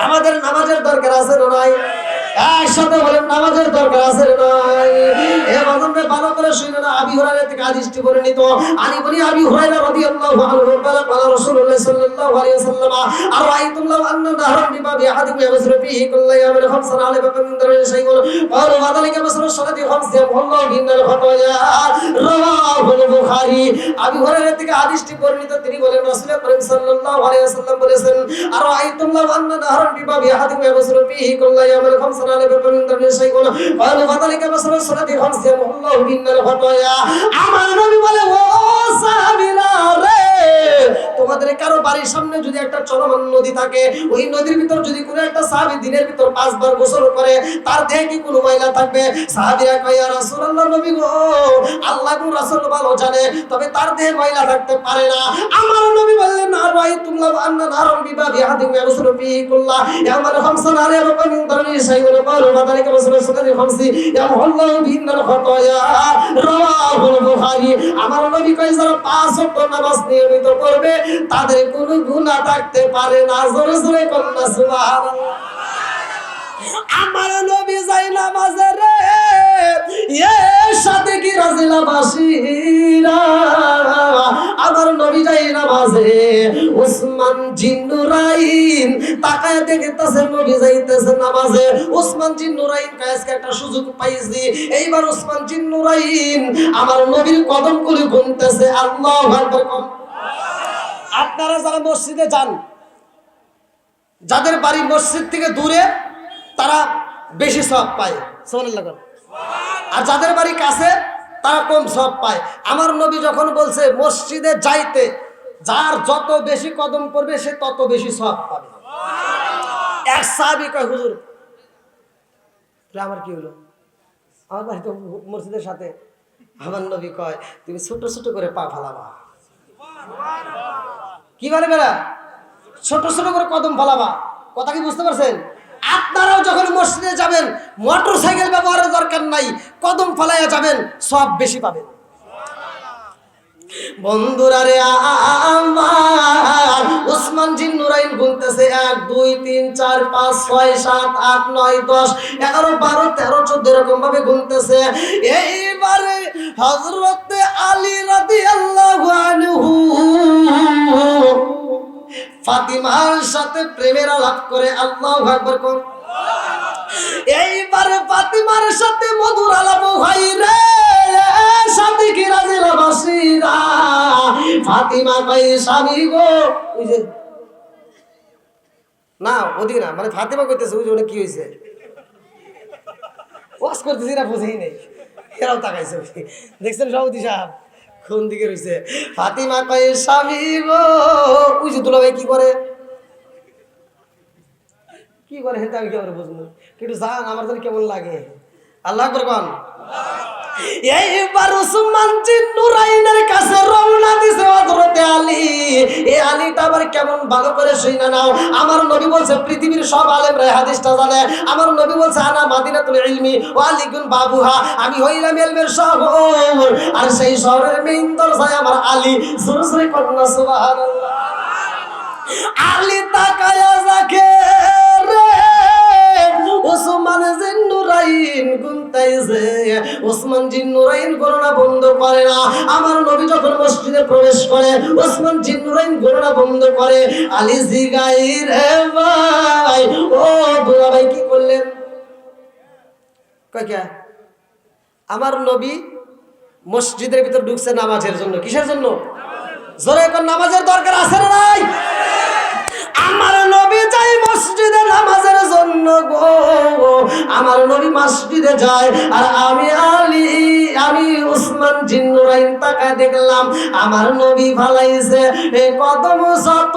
আমাদের নামাজের দরকার আছে না নাই? একসাথে বলেন নামাজের দরকার আছে না নাই? এ বাজানরে ভালো করে শুনে না। আবি হুরায়রা থেকে হাদিসটি বর্ণিত, আনি বলি আবি হুরায়রা রাদিয়াল্লাহু আনহু قال قال رسول الله صلى الله عليه وسلم أرأيتم لو أن نهرا بباب أحدكم يغسل فيه كل يوم خمسا على باب من دره شيء قالوا وذلك مثل الصلاة خمس يمحو الله بهن الخطايا رواه البخاري। আবি হুরায়রা থেকে হাদিসটি বর্ণিত, তিনি বলেন রাসূল করিম সাল্লাল্লাহু আলাইহি ওয়াসাল্লাম বলেছেন, আরআইতুম লাউ আন্না নাহরান বিবাবি আহাদিকুম ইয়াগসিলু ফীহি কুল্লা ইয়াওমিন খামসান আলা বাবিন মিন দারবি শাইউন ক্বালু ফাযালিকা মাসালুস সালাতি খামস ইয়ামহুল্লাহু বিহিন্নাল খাতায়া। আমার নবী বলে, ও সাহাবীরা রে, তোমাদের কারো বাড়ির সামনে যদি একটা চলমান নদী থাকে, ওই নদীর ভিতর যদি কোনো একটা সাহাবী দিনের ভিতর 5 বার গোসল করে, তার দেহে কি কোনো ময়লা থাকবে? সাহাবীরা কয়, ইয়া রাসূলুল্লাহ, নবী গো, আল্লাহ এবং রাসূল ভালো জানে, তবে তার দেহে ময়লা থাকতে পারে না। আমার নবী বললেন, আরআইতুম লাউ আন্না নাহরান বিবাবি আহাদিকুম ইয়াগসিলু ফীহি কুল্লা ইয়াওমিন খামসান আলা বাবিন মিন দারবি শাইউন ক্বালু ফাযালিকা মাসালুস সালাতি খামসি ইয়ামহুল্লাহু বিহিন্নাল খাতায়া রাওয়াহুল বুখারী। আমার নবী কয়, যারা 5 ওয়াক্ত নামাজ নিয়মিত পড়বে তাদের কোনো গুনাহ থাকতে পারে না। জোরে জোরে কন্যা সুবহানাল্লাহ। আমার নবী যাই নামাজে রে, এ সাথে কি রাজিলাবাসীরা, আমার নবী যাই নামাজে, উসমান জিন্নুরাইন তাকায় দেখতেছে নবী যাইতেছে নামাজে। উসমান জিন্নুরাইন কাছে একটা সুযোগ পাইছি, এইবার উসমান জিন্নুরাইন আমার নবীর কদম গুলি গুনতেছে। আল্লাহু আকবার। আপনারা যারা মসজিদে যান, যাদের বাড়ি মসজিদ থেকে দূরে, তারা বেশি সওয়াব পায়, সুবহানাল্লাহ। আর যাদের বাড়ি কাছে তারা কম সওয়াব পায়। আমার নবী যখন বলছে মসজিদে যাইতে, যার যত বেশি কদম পড়বে সে তত বেশি সওয়াব পাবে। এক সাহাবী কয়, হুজুর আমার কি হলো, আমার বাড়ি তো মসজিদের সাথে। আমার নবী কয়, তুমি ছোট ছোট করে পা ফালাবা। কি বলে বেড়া? ছোট ছোট করে কদম ফালাবা। কথা কি বুঝতে পারছেন? আপনারাও যখন মসজিদে যাবেন, মোটর সাইকেল ব্যবহারের দরকার নাই, কদম ফালাইয়া যাবেন, সব বেশি পাবেন। বন্ধুরা রে আমার, উসমান জিন্নুরাইন গুনতেছে 1 2 3 4 5 6 7 8 9 10 11 12 13 14 এরকম ভাবে গুনতেছে। এইবারে হযরত আলী রাদিয়াল্লাহু আনহু ফাতিমার সাথে প্রেমের আলাপ করে। আল্লাহু আকবার কোন। এইবারে ফাতিমার সাথে মধুর আলাপ হয় রে, সাথে কি রাজিলাবাসীরা। ফাতিমা কই, স্বামী গো, ওই যে না ওদিকে না, মানে ফাতিমা কইতেছে, ওই যে কি হয়েছে, ওয়াজ করতেছি না, বুঝেই নেই, এরাও তাকাইছে। দেখছেন সভাপতি সাহেব কোন দিকে রয়েছে? ফাতিমা কই, স্বামী গো, ওই যে দুলাভাই কি করে, কি করে হেঁটে আমি কেমন বুঝবো, কিন্তু জান আমার জন্য কেমন লাগে। আল্লাহ আকবার কোন। এইবার উসমান জিন নুরাইনের কাছে রওনা দিছে হযরতে আলী। এই আলীটা আবার কেমন ভালো করে শুনে নাও। আমার নবী বলছে পৃথিবীর সব আলেমরা হাদিসটা জানে। আমার নবী বলছে আনা মাদিনাতুল ইলমি ওয়া আলীকুন বাবুহা, আমি হইলাম ইলমের শহর আর সেই শহরের মেইন দরজায় আমার আলী। জোরে জোরে কন্যা সুবহানাল্লাহ। আলী তাকায়া যাকে রে ওসমান জিন নুরাইন গুনতাইছে। ওসমান জিন নুরাইন গণনা বন্ধ করে না। আমার নবী যখন মসজিদে প্রবেশ করে ওসমান জিন নুরাইন গণনা বন্ধ করে। আলী জিগাই রে ভাই, ও দুলা ভাই কি করলেন? কয় কে? আমার নবী মসজিদের ভিতর ঢুকছে নামাজের জন্য। কিসের জন্য? জোরে কোন নামাজের দরকার আছে না নাই? আমার নবী যাই মসজিদে নামাজের জন্য গো। আমার নবী মসজিদে যায় আর আমি আলী, আমি উসমান জিন নুরাইন তাকায় দেখলাম আমার নবী ফালাইছে কদম শত।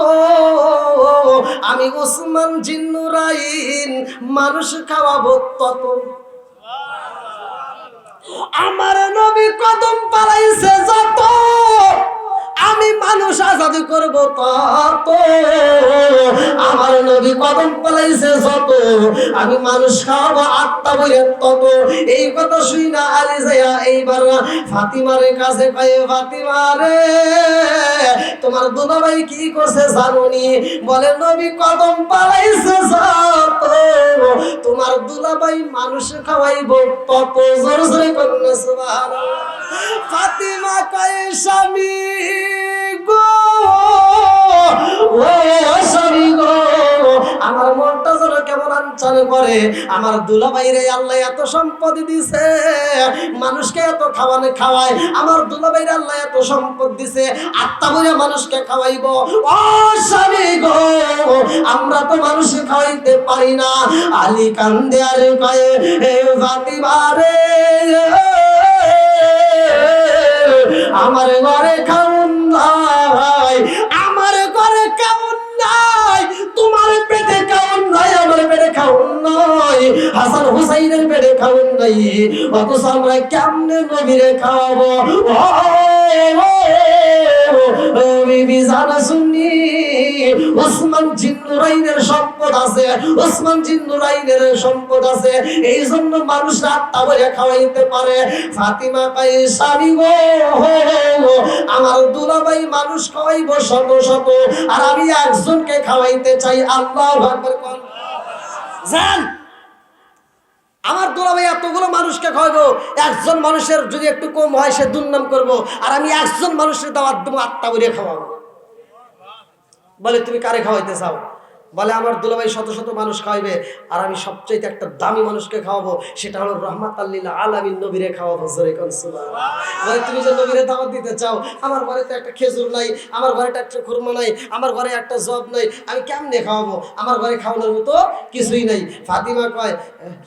আমি উসমান জিন নুরাইন মানুষ খাওয়াবো তত। আমার নবী কদম পালাইছে যত, আমি মানুষ আজাদ করব তত। আমার নবী কদম পালাইছে যত, আমি মানুষ খাওয়াবো আত্মা বইয়ের তত। এই কথা শুই না আলী যাইয়া এইবার ফাতিমার কাছে কয়ে, ফাতিমা রে তোমার দুলাভাই কি করছে জানোনি? বলে নবী কদম পালাইছে যত, তোমার দুলাভাই মানুষ খাওয়াইব তত। জোরে জোরে কন্যা সুবহানাল্লাহ। ফাতিমা কয়ে স্বামী গো, ও স্বামী গো, আমার মনটা যেন কেমন আনচানে করে। আমার দুলাভাই রে আল্লাহ এত সম্পদ দিছে, মানুষকে এত খাওয়ানো খাওয়ায়। আমার দুলাভাই রে আল্লাহ এত সম্পদ দিছে, আত্মা বইরা মানুষকে খাওয়াইব। ও স্বামী গো, আমরা তো মানুষকে খাওয়াইতে পারি না। আলী কান্দে আর কয়ে, হে ফাতিমা রে আমার ঘরে খাউন নাই, আমার ঘরে খাউন নাই, তোমার পেটে খাউন নাই, আমার পেটে খাউন নাই, হাসান হুসাইনের পেটে খাউন নাই, অথচ আমরা কেমনে নবীরে খাওয়াবো? ও বিবি জানা শুনি ওসমান জিন নুরাইনের সম্পদ আছে, ওসমান জিন নুরাইনের সম্পদ আছে, এই জন্য মানুষ আত্মা বলে খাওয়াইতে পারে। ফাতিমা কয় স্বামী গো, আমার দুলাভাই মানুষ খাওয়াইব শত শত, আর আমি একজনকে খাওয়াইতে চাই। আল্লাহু আকবার কোন। জান আমার দুলাভাই এতগুলো মানুষকে খাওয়াবো, একজন মানুষের যদি একটু কম হয় সে দুর্নাম করবো, আর আমি একজন মানুষের দাওয়াত দেবো আত্মা বলে খাওয়াবো। বলে তুমি কারে খাওয়াইতে চাও? বলে আমার দুলাভাই শত শত মানুষ খাওয়াইবে, আর আমি সবচেয়ে একটা দামি মানুষকে খাওয়াবো, সেটা হলো রাহমাতাল লিল আলামিন নবীরে খাওয়াবো। জোরে কোন সুবহানাল্লাহ। বলে তুমি যে নবীরে দাওয়াত দিতে চাও, আমার ঘরে তো একটা খেজুর নাই, আমার ঘরে একটা খুরমা নাই, আমার ঘরে একটা জব নাই, আমি কেমনে খাওয়াবো? আমার ঘরে খাওয়ানোর মতো কিছুই নাই। ফাতিমা কয়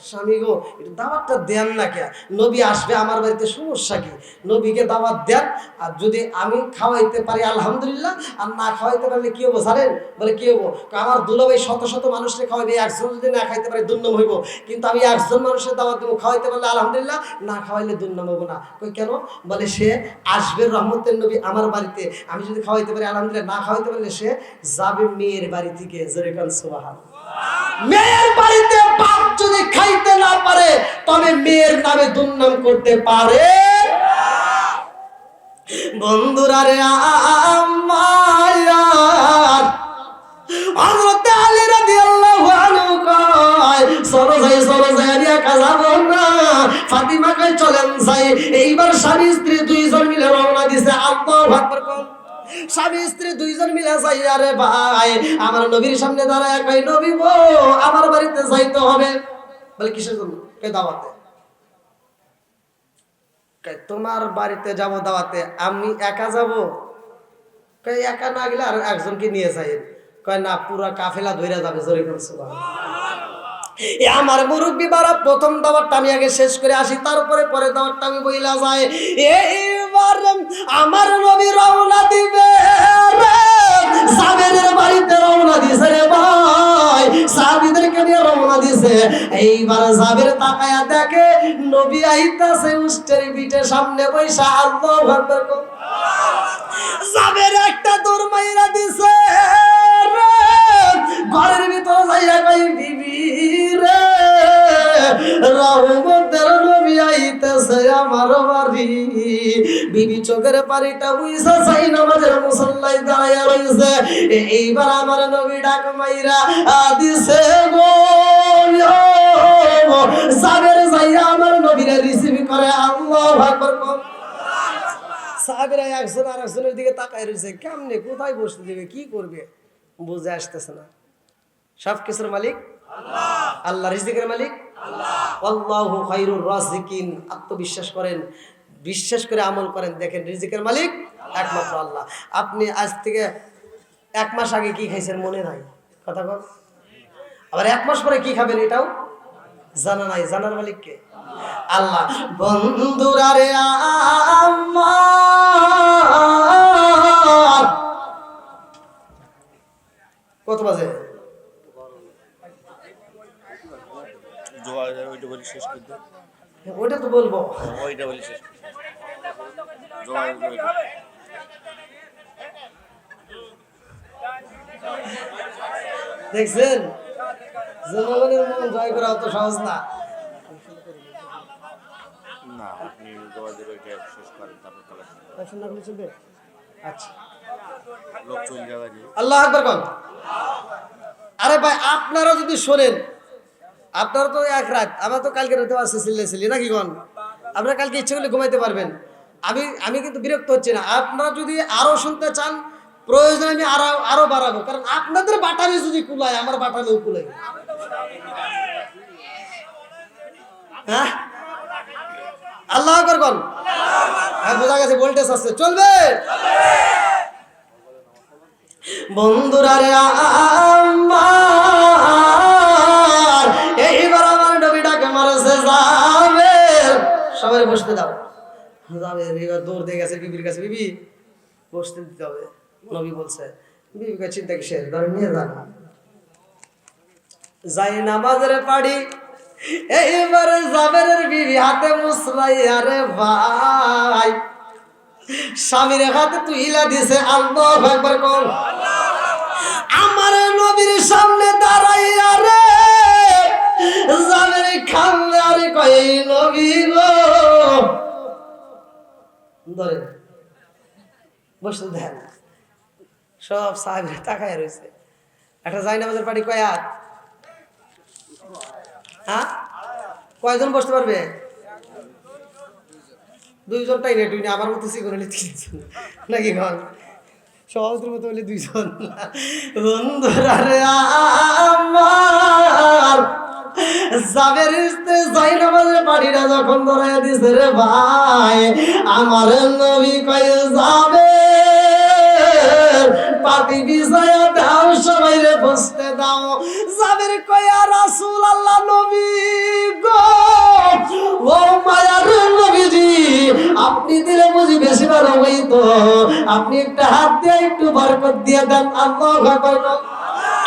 স্বামী গো, একটু দাওয়াতটা দেন না কে? নবী আসবে আমার বাড়িতে, সমস্যা কি? নবীকে দাওয়াত দেন, আর যদি আমি খাওয়াইতে পারি আলহামদুলিল্লাহ, আর না খাওয়াইতে পারলে কি হবো জানেন? বলে কি হবো? আমার দুলাভাই শত শত মানুষকে খাওয়াইবে, একজন যদি না খাইতে পারে দুর্নাম হইব, কিন্তু আমি একজন মানুষের দাওয়াত দেবো, খাওয়াইতে পারলে আলহামদুলিল্লাহ, না খাওয়াইলে দুর্নাম হবো না। কই কেন? বলে সে আসবে রহমতের নবী আমার বাড়িতে, আমি যদি খাওয়াইতে পারি আলহামদুলিল্লাহ, না খাওয়াইতে পারলে সে যাবে মেয়ের বাড়ি থেকে। জোরে কোন সুবহানাল্লাহ। মেয়ের বাড়িতে বাপ যদি খাইতে না পারে তবে মেয়ের নামে দুর্নাম করতে পারে। বন্ধুরা রে আমার হযরত আলী রাদিয়াল্লাহু আনহু কয় চলো যাই আমি একা যাব না। ফাতিমা কয় চলেন যাই। এইবার স্বামী স্ত্রী দুইজন মিলে রওনা দিছে। আল্লাহু আকবার কোন। স্বামী স্ত্রী দুইজন মিলে যাই। আরে ভাই আমার নবীর সামনে দাঁড়ায় কয় নবী গো আমার বাড়িতে যাইতে হবে। বলে কিসের জন্য? কয় দাওয়াতে। কয় তোমার বাড়িতে যাব দাওয়াতে, আমি একা যাব? কয় একা না গেলে আর একজনকে নিয়ে যাই। কয় না, পুরা কাফেলা ধইরা যাবে। জোরে কোন সুবহানাল্লাহ। আমার মুরব্বী বারা প্রথম দাওয়াতটা আমি আগে শেষ করে আসি, তারপরে পরে দাওয়াতটা আমি বইলা যাই। এইবার আমার নবী রওনা দিবে রে, জাবেরের বাড়িতে রওনা দিছে রে ভাই। সাহাবীদেরকে নিয়ে রওনা দিছে। এইবার জাবের তাকায়া দেখে নবী আইতাছে উষ্টের পিঠে সামনে বইসা। আল্লাহু আকবার। জাবের একটা দৌড় মাইরা দিছে রে, ঘরের ভিতর যাইয়া কই বিবি রে, রহমতের নবী আইতেছে আমার বাড়ি। বিবি চোখের পানিটা বুইসা চাই নামাজের মুসল্লায় দাঁড়াইয়া রইছে। এইবার আমার নবী ডাক মাইরা দিছে গো, জাবের যাইয়া আমার নবীরে রিসিভ করে। আল্লাহু আকবার। সাহাবীরা একজন আর একজনের দিকে তাকায় রয়েছে, কেমনে কোথায় বসতে দেবে, কি করবে বুঝে আসতেছে না। সব কিছুর মালিক আল্লাহ, আল্লাহ রিজিকের মালিক আল্লাহ। আল্লাহু খায়রুর রাযিকিন। আত্মবিশ্বাস করেন, বিশ্বাস করে আমল করেন, দেখেন রিজিকের মালিক একমাত্র আল্লাহ। আপনি আজ থেকে 1 মাস আগে কি খাইছেন মনে নাই, কথা বল। আবার 1 মাস পরে কি খাবেন এটাও জানা নাই। জানার মালিক কে? আল্লাহ। বন্ধুরা রে আমার, কত বাজে? ওইটা তো বলবো। দেখছেন জনগণের মন জয় করা অত সহজ না। আচ্ছা, আল্লাহু আকবার কোন। আরে ভাই আপনারা যদি শোনেন, আপনারা তো এক রাত, আমরা তো কালকে রাতে আসছি ছিলি নাকি কোন, আপনারা কালকে ইচ্ছে করলে ঘুমাইতে পারবেন। আমি কিন্তু বিরক্ত হচ্ছি না। আপনারা যদি আরো শুনতে চান প্রয়োজন আমি আরো বাড়াবো, কারণ আপনাদের বাটারে যদি কুলায় আমার বাটারেও কুলায়। হ্যাঁ, আল্লাহু আকবার কোন। হ্যাঁ, বোঝা গেছে, ভোল্টেজ আছে, চলবে। বন্ধুরা রে আমার, এইবার আমার নবীটাকে মারছে জাবের। সবাই বসতে দাও। জাবের এবার দৌড় দিয়ে গেছে বিবির কাছে, বিবি বসতে দিতে হবে। নবী বলছে, বিবিকে চিন্তা কিসের, ধরে নিয়ে যান। যাই নামাজের পাড়ি। এইবারে জাবেরের বিবি হাতে মুসলাই, আরে ভাই স্বামীর হাতে তুইলা দিছে। আল্লাহু আকবার কোন। আমার নবীর সামনে দাঁড়াইয়া রে জাবের খালে, আরে কই নবী গো, ধরে বসতে দেন। সব সাহাবীরা তাকায় রয়েছে। একটা যাই নামাজের পাড়ি কয় হাত? হ্যাঁ, কয়জন বসতে পারবে? 2 জনটাই নেই, আমার মতো সিগরে 3 জন নাকি ঘর সহজের মতো বলে 2 জন। বন্ধুরা রে আমার, জাবের যাই নামাজের পাড়িটা যখন ধরাইয়া দিছে রে ভাই, আমার নবী কয় যাবে পাটি বিছায়া দাও, সবাই রে বসতে দাও। জাবের কয় রাসূলুল্লাহ, নবী গো, ও মায়ার নবীজি, আপনি দিলে বুঝি বেশি ভালো হইতো, আপনি একটা হাত দিয়ে একটু বরকত দিয়ে দেন। আল্লাহু আকবার।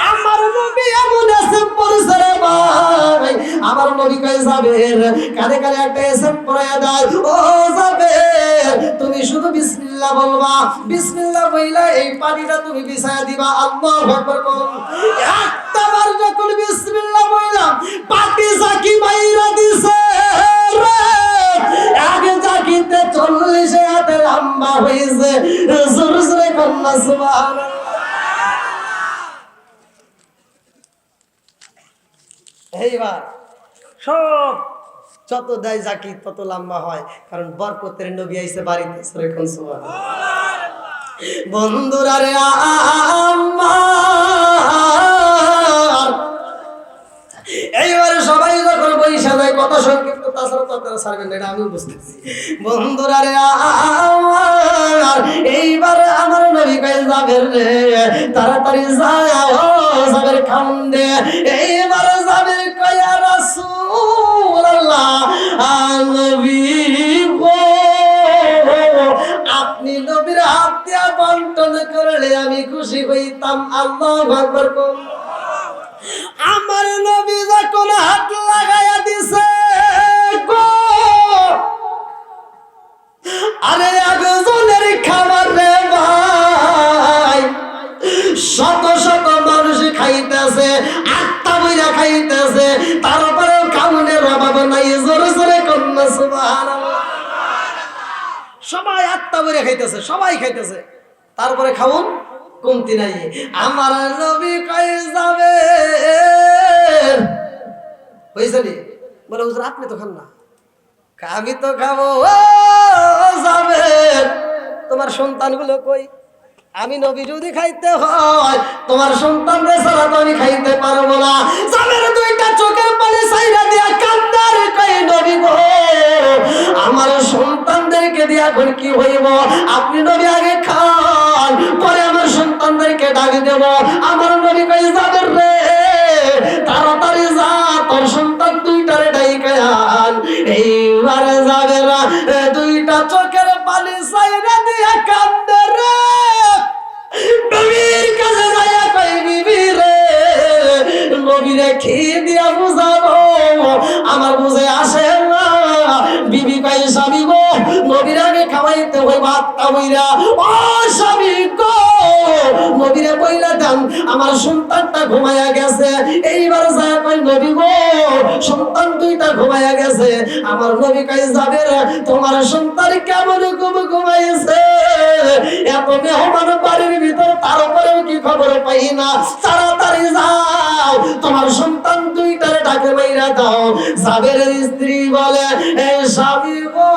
আমার নবী এমন এসএম পড়ছে রে ভাই, আমার নবী কই যাবের কানে কানে একটা এসএম পড়ায়া দাও। ও যাবের, তুমি শুধু বিসমিল্লাহ বলবা, বিসমিল্লাহ বইলা এই পানিটা তুমি বিছায়া দিবা। আল্লাহু আকবার কোন। একবার যখন বিসমিল্লাহ বললাম, পাটি জাকি মাইরা দিছে রে, আগে জাকিতে 40 হাতে লম্বা হইছে। জোরে জোরে কন্না সুবহানাল্লাহ। এইবার সব যত দেয় জাকি তত লম্বা হয়, কারণ বরকতের নবী আইছে বাড়িতে। বন্ধুরা রে আমার, এইবারে সবাই যখন বইসা যায়, কত সংক্ষিপ্ত, তাছাড়া তো আপনারা ছাড়বেন না, এটা আমিও বুঝতেছি। বন্ধুরা রে আমার, এইবার আমার নবী কই যাবের রে, তাড়াতাড়ি যাও, যাবের খান দে। এইবার যাবের কই রাসূলুল্লাহ, নবী গো, আপনি নবীর হাত দিয়া বন্টন করলে আমি খুশি হইতাম। আল্লাহু আকবার। আমার নবী যখন আত্মা বইরা খাইতেছে, তারপরেও খাউনের অভাব নাই। জোরে জোরে কন্যা সুবহানাল্লাহ। সবাই আত্মা বইরা খাইতেছে, সবাই খাইতেছে, তারপরে খাউন কমতি নাই। আমার নবী কই যাবে হয়েছে নি? বলে হুজুর আপনি তো খান না। আমি তো খাবো। ও যাবে, তোমার সন্তানগুলো কই? আমি নবী যদি খাইতে হয় তোমার সন্তানদের ছাড়া তো আমি খাইতে পারবো না। জামের দুইটা চোখের পানি সাইরা দিয়া কান্দার কই নবী গো, আমার সন্তানদেরকে দিয়া এখন কি হইব? আপনি নবী আগে খান, পরে আমার সন্তানদেরকে ডাক দেব। আমার নবী কই যাবে রে, তাড়াতাড়ি যা, তোর সন্তান দুইটারে ডাইকা আন। এইবারে যাবে না, দুইটা চোখের পানি সাইরা দিয়া কান্দে রে। নবীর কাছে যাইয়া কই বিবি রে, নবীরে খেয়ে দিয়া বুঝাবো, আমার বুঝে আসে না। বিবি কই স্বামী গো, নবীর আগে খাওয়াইতে হই ভাতটা বইরা। ও স্বামী গো, নবীরে বইলা দেন আমার সন্তানটা ঘুমাইয়া গেছে। এইবার যায় কই নবী গো, সন্তান দুইটা ঘুমাইয়া গেছে। আমার নবী কই যাবে রে, তোমার সন্তান কেমন ঘুমাইছে? এত মেহমান বাড়ির ভিতর, তারপরেও কি খবর পাই না? তাড়াতাড়ি যাও, তোমার সন্তান দুইটারে ডাকে মাইরা দাও। জাবের স্ত্রী বলে এ স্বামী গো,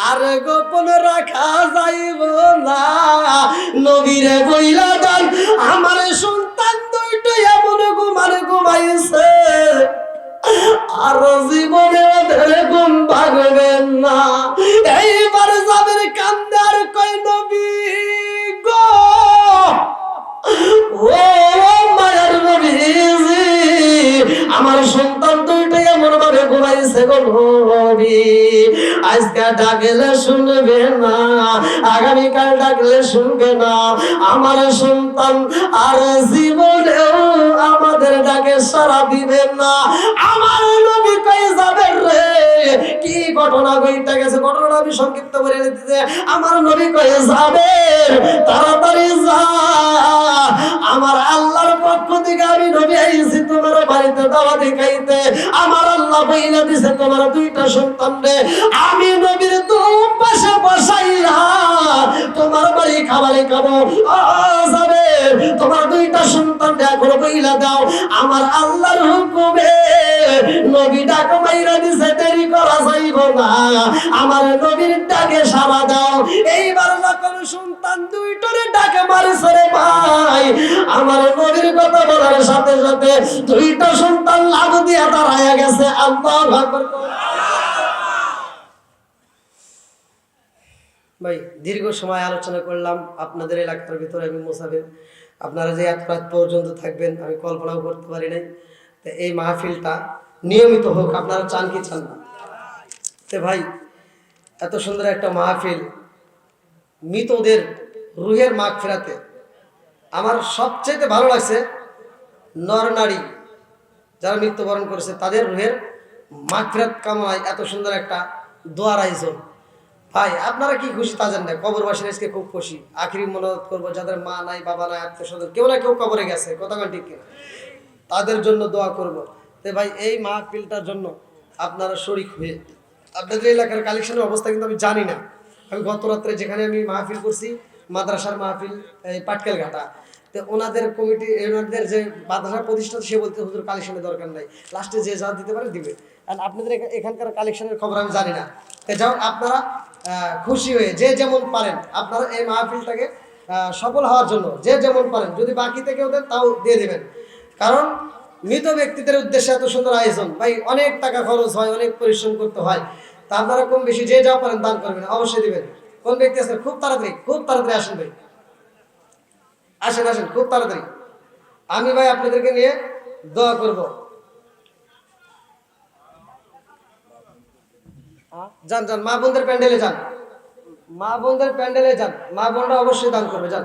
আর গোপন রাখা যাইব না, নবীরে বইলা দেন আমার সন্তান দুইটা এমন ঘুমাইছে, আর জীবনে ওদের ঘুম ভাঙবেন না। এইবার যাবের কান্দে আর কই নবী গো, ও মায়ের নবীজি, আমার সন্তান দুইটাই এমন ভাবে ঘুমাইছে গো নবী। আজকে ডাকলে শুনবে না, আগামীকাল ডাকলে শুনবে না। আমার সন্তান আর জীবনেও আমাদের ডাকে সাড়া দিবেন না। আমার নবী কই যাবে রে, কি ঘটনা ঘটে গেছে? ঘটনা আমি সংক্ষিপ্ত করে দিতে, আমার নবী কই যাবে, তাড়াতাড়ি যা, আমার আল্লাহর পক্ষ থেকে আমি নবী আইছি তোমার বাড়িতে দাওয়াত খাইতে। আমার আল্লাহ বইলা দিছে তোমার দুইটা সন্তান রে আমি নবীর দুই পাশে বসাইয়া তোমার বাড়ি খাবারে খাবো। যাবে, তোমার দুইটা সন্তান এখন বইলা দাও, আমার আল্লাহর হুকুমে নবী ডাক মাইরা দিছে, দেরি করা যাইব না, আমার নবীর ডাকে সাড়া দাও। এইবার যখন সন্তান দুইটারে ডাকে মারিছে রে ভাই, আমার নবীর কথা বলার সাথে সাথে দুইটা সন্তান লাভ দিয়া দাঁড়ায়া গেছে। আল্লাহু আকবার। ভাই দীর্ঘ সময় আলোচনা করলাম, আপনাদের এলাকার ভিতরে আমি মুসাফির, আপনারা যে এত রাত পর্যন্ত থাকবেন আমি কল্পনাও করতে পারি নাই। তো এই মাহফিলটা নিয়মিত হোক, আপনারা চান কি চান না? তো ভাই এত সুন্দর একটা মাহফিল, মৃতদের রুহের মাগফিরাতে আমার সবচেয়ে ভালো লাগছে নর নারী যারা মৃত্যুবরণ করেছে তাদের রুহের মাগফিরাত কামনায় এত সুন্দর একটা দোয়ার আয়োজন। ভাই আপনারা কি খুশি তা জানেন না, কবরবাসীর আজকে খুব খুশি। আখিরি মনোনয়ন করবো যাদের মা নাই, বাবা নাই, আত্মীয় স্বজন কেউ না কেউ কবরে গেছে, কথা ঠিক কিনা, তাদের জন্য দোয়া করব। তো ভাই এই মাহফিলটার জন্য আপনারা শরীক হয়ে, আপনাদের এলাকার কালেকশনের অবস্থা কিন্তু আমি জানি না। আমি গত রাত্রে যেখানে আমি মাহফিল করছি, মাদ্রাসার মাহফিল, এই পাটকেল ঘাটা, তো ওনাদের কমিটি, ওনাদের যে মাদ্রাসা প্রতিষ্ঠান, সে বলতে হুজুর কালেকশনের দরকার নাই, লাস্টে যে যা দিতে পারে দিবে। আর আপনাদের এখানকার কালেকশনের খবর আমি জানি না। তো যাও আপনারা খুশি হয়ে যে যেমন পারেন, আপনারা এই মাহফিলটাকে সফল হওয়ার জন্য যে যেমন পারেন, যদি বাকিতে কেউ দেন তাও দিয়ে দেবেন। কারণ মৃত ব্যক্তিদের উদ্দেশ্যে এত সুন্দর আয়োজন, ভাই অনেক টাকা খরচ হয়, অনেক পরিশ্রম করতে হয়। তা আপনারা কম বেশি যে যা পারেন দান করবেন, অবশ্যই দিবেন। কোন ব্যক্তি আছেন? খুব তাড়াতাড়ি আসেন ভাই, আসেন আসেন খুব তাড়াতাড়ি। আমি ভাই আপনাদেরকে নিয়ে দোয়া করব। যান যান, মা বোনদের প্যান্ডেলে যান, মা বোনদের প্যান্ডেলে যান, মা বোনরা অবশ্যই দান করবে। যান।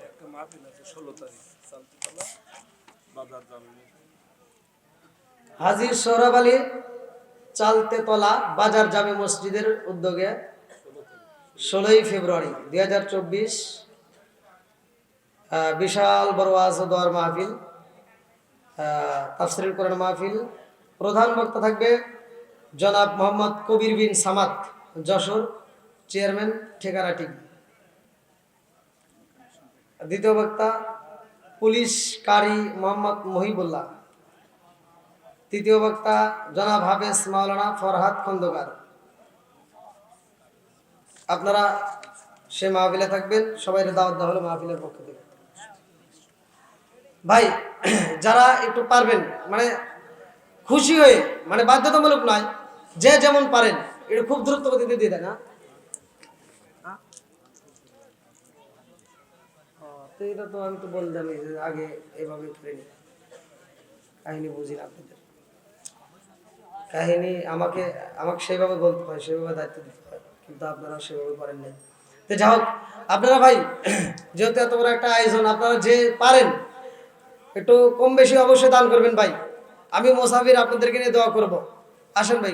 একটা মাহফিল আছে 16 তারিখ চালতিতলা বাজার জামে, হাজী সোহরাব আলী চালতেতলা বাজার জামে মসজিদের উদ্যোগে 16ই ফেব্রুয়ারি 2024 বিশাল বড় ওয়াজ ও দোয়ার মাহফিল, তাফসীরুল কোরআন মাহফিল। প্রধান বক্তা থাকবে জনাব মোহাম্মদ কবির বিন সামাদ, যশোর, চেয়ারম্যান ঠিকানা টিভি। দ্বিতীয় বক্তা পুলিশ কারি মোহাম্মদ মহিবুল্লাহ। তৃতীয় বক্তা জনাব হাফেজ মাওলানা ফরহাদ খন্দকার। আপনারা সে মাহফিলে থাকবেন, সবাই দাওয়াত দেওয়া হলো মাহফিলের পক্ষ থেকে। ভাই যারা একটু পারবেন, মানে খুশি হয়ে, মানে বাধ্যতামূলক নয়, যে যেমন পারেন একটু খুব দ্রুত গতিতে দিয়ে দেন। তো এটা তো আমি তো বললাম যে আগে এভাবে ট্রেনিং কাহিনী বুঝি না আপনাদের। কাহিনী আমাকে সেইভাবে বলতে হয়, সেভাবে দায়িত্ব দিতে হয়, কিন্তু আপনারা সেভাবে করেন নাই। তো যাই হোক, আপনারা ভাই যেহেতু এত বড় একটা আয়োজন, আপনারা যে পারেন একটু কম বেশি অবশ্যই দান করবেন ভাই। আমি মোসাফির, আপনাদেরকে নিয়ে দোয়া করব। আসেন ভাই।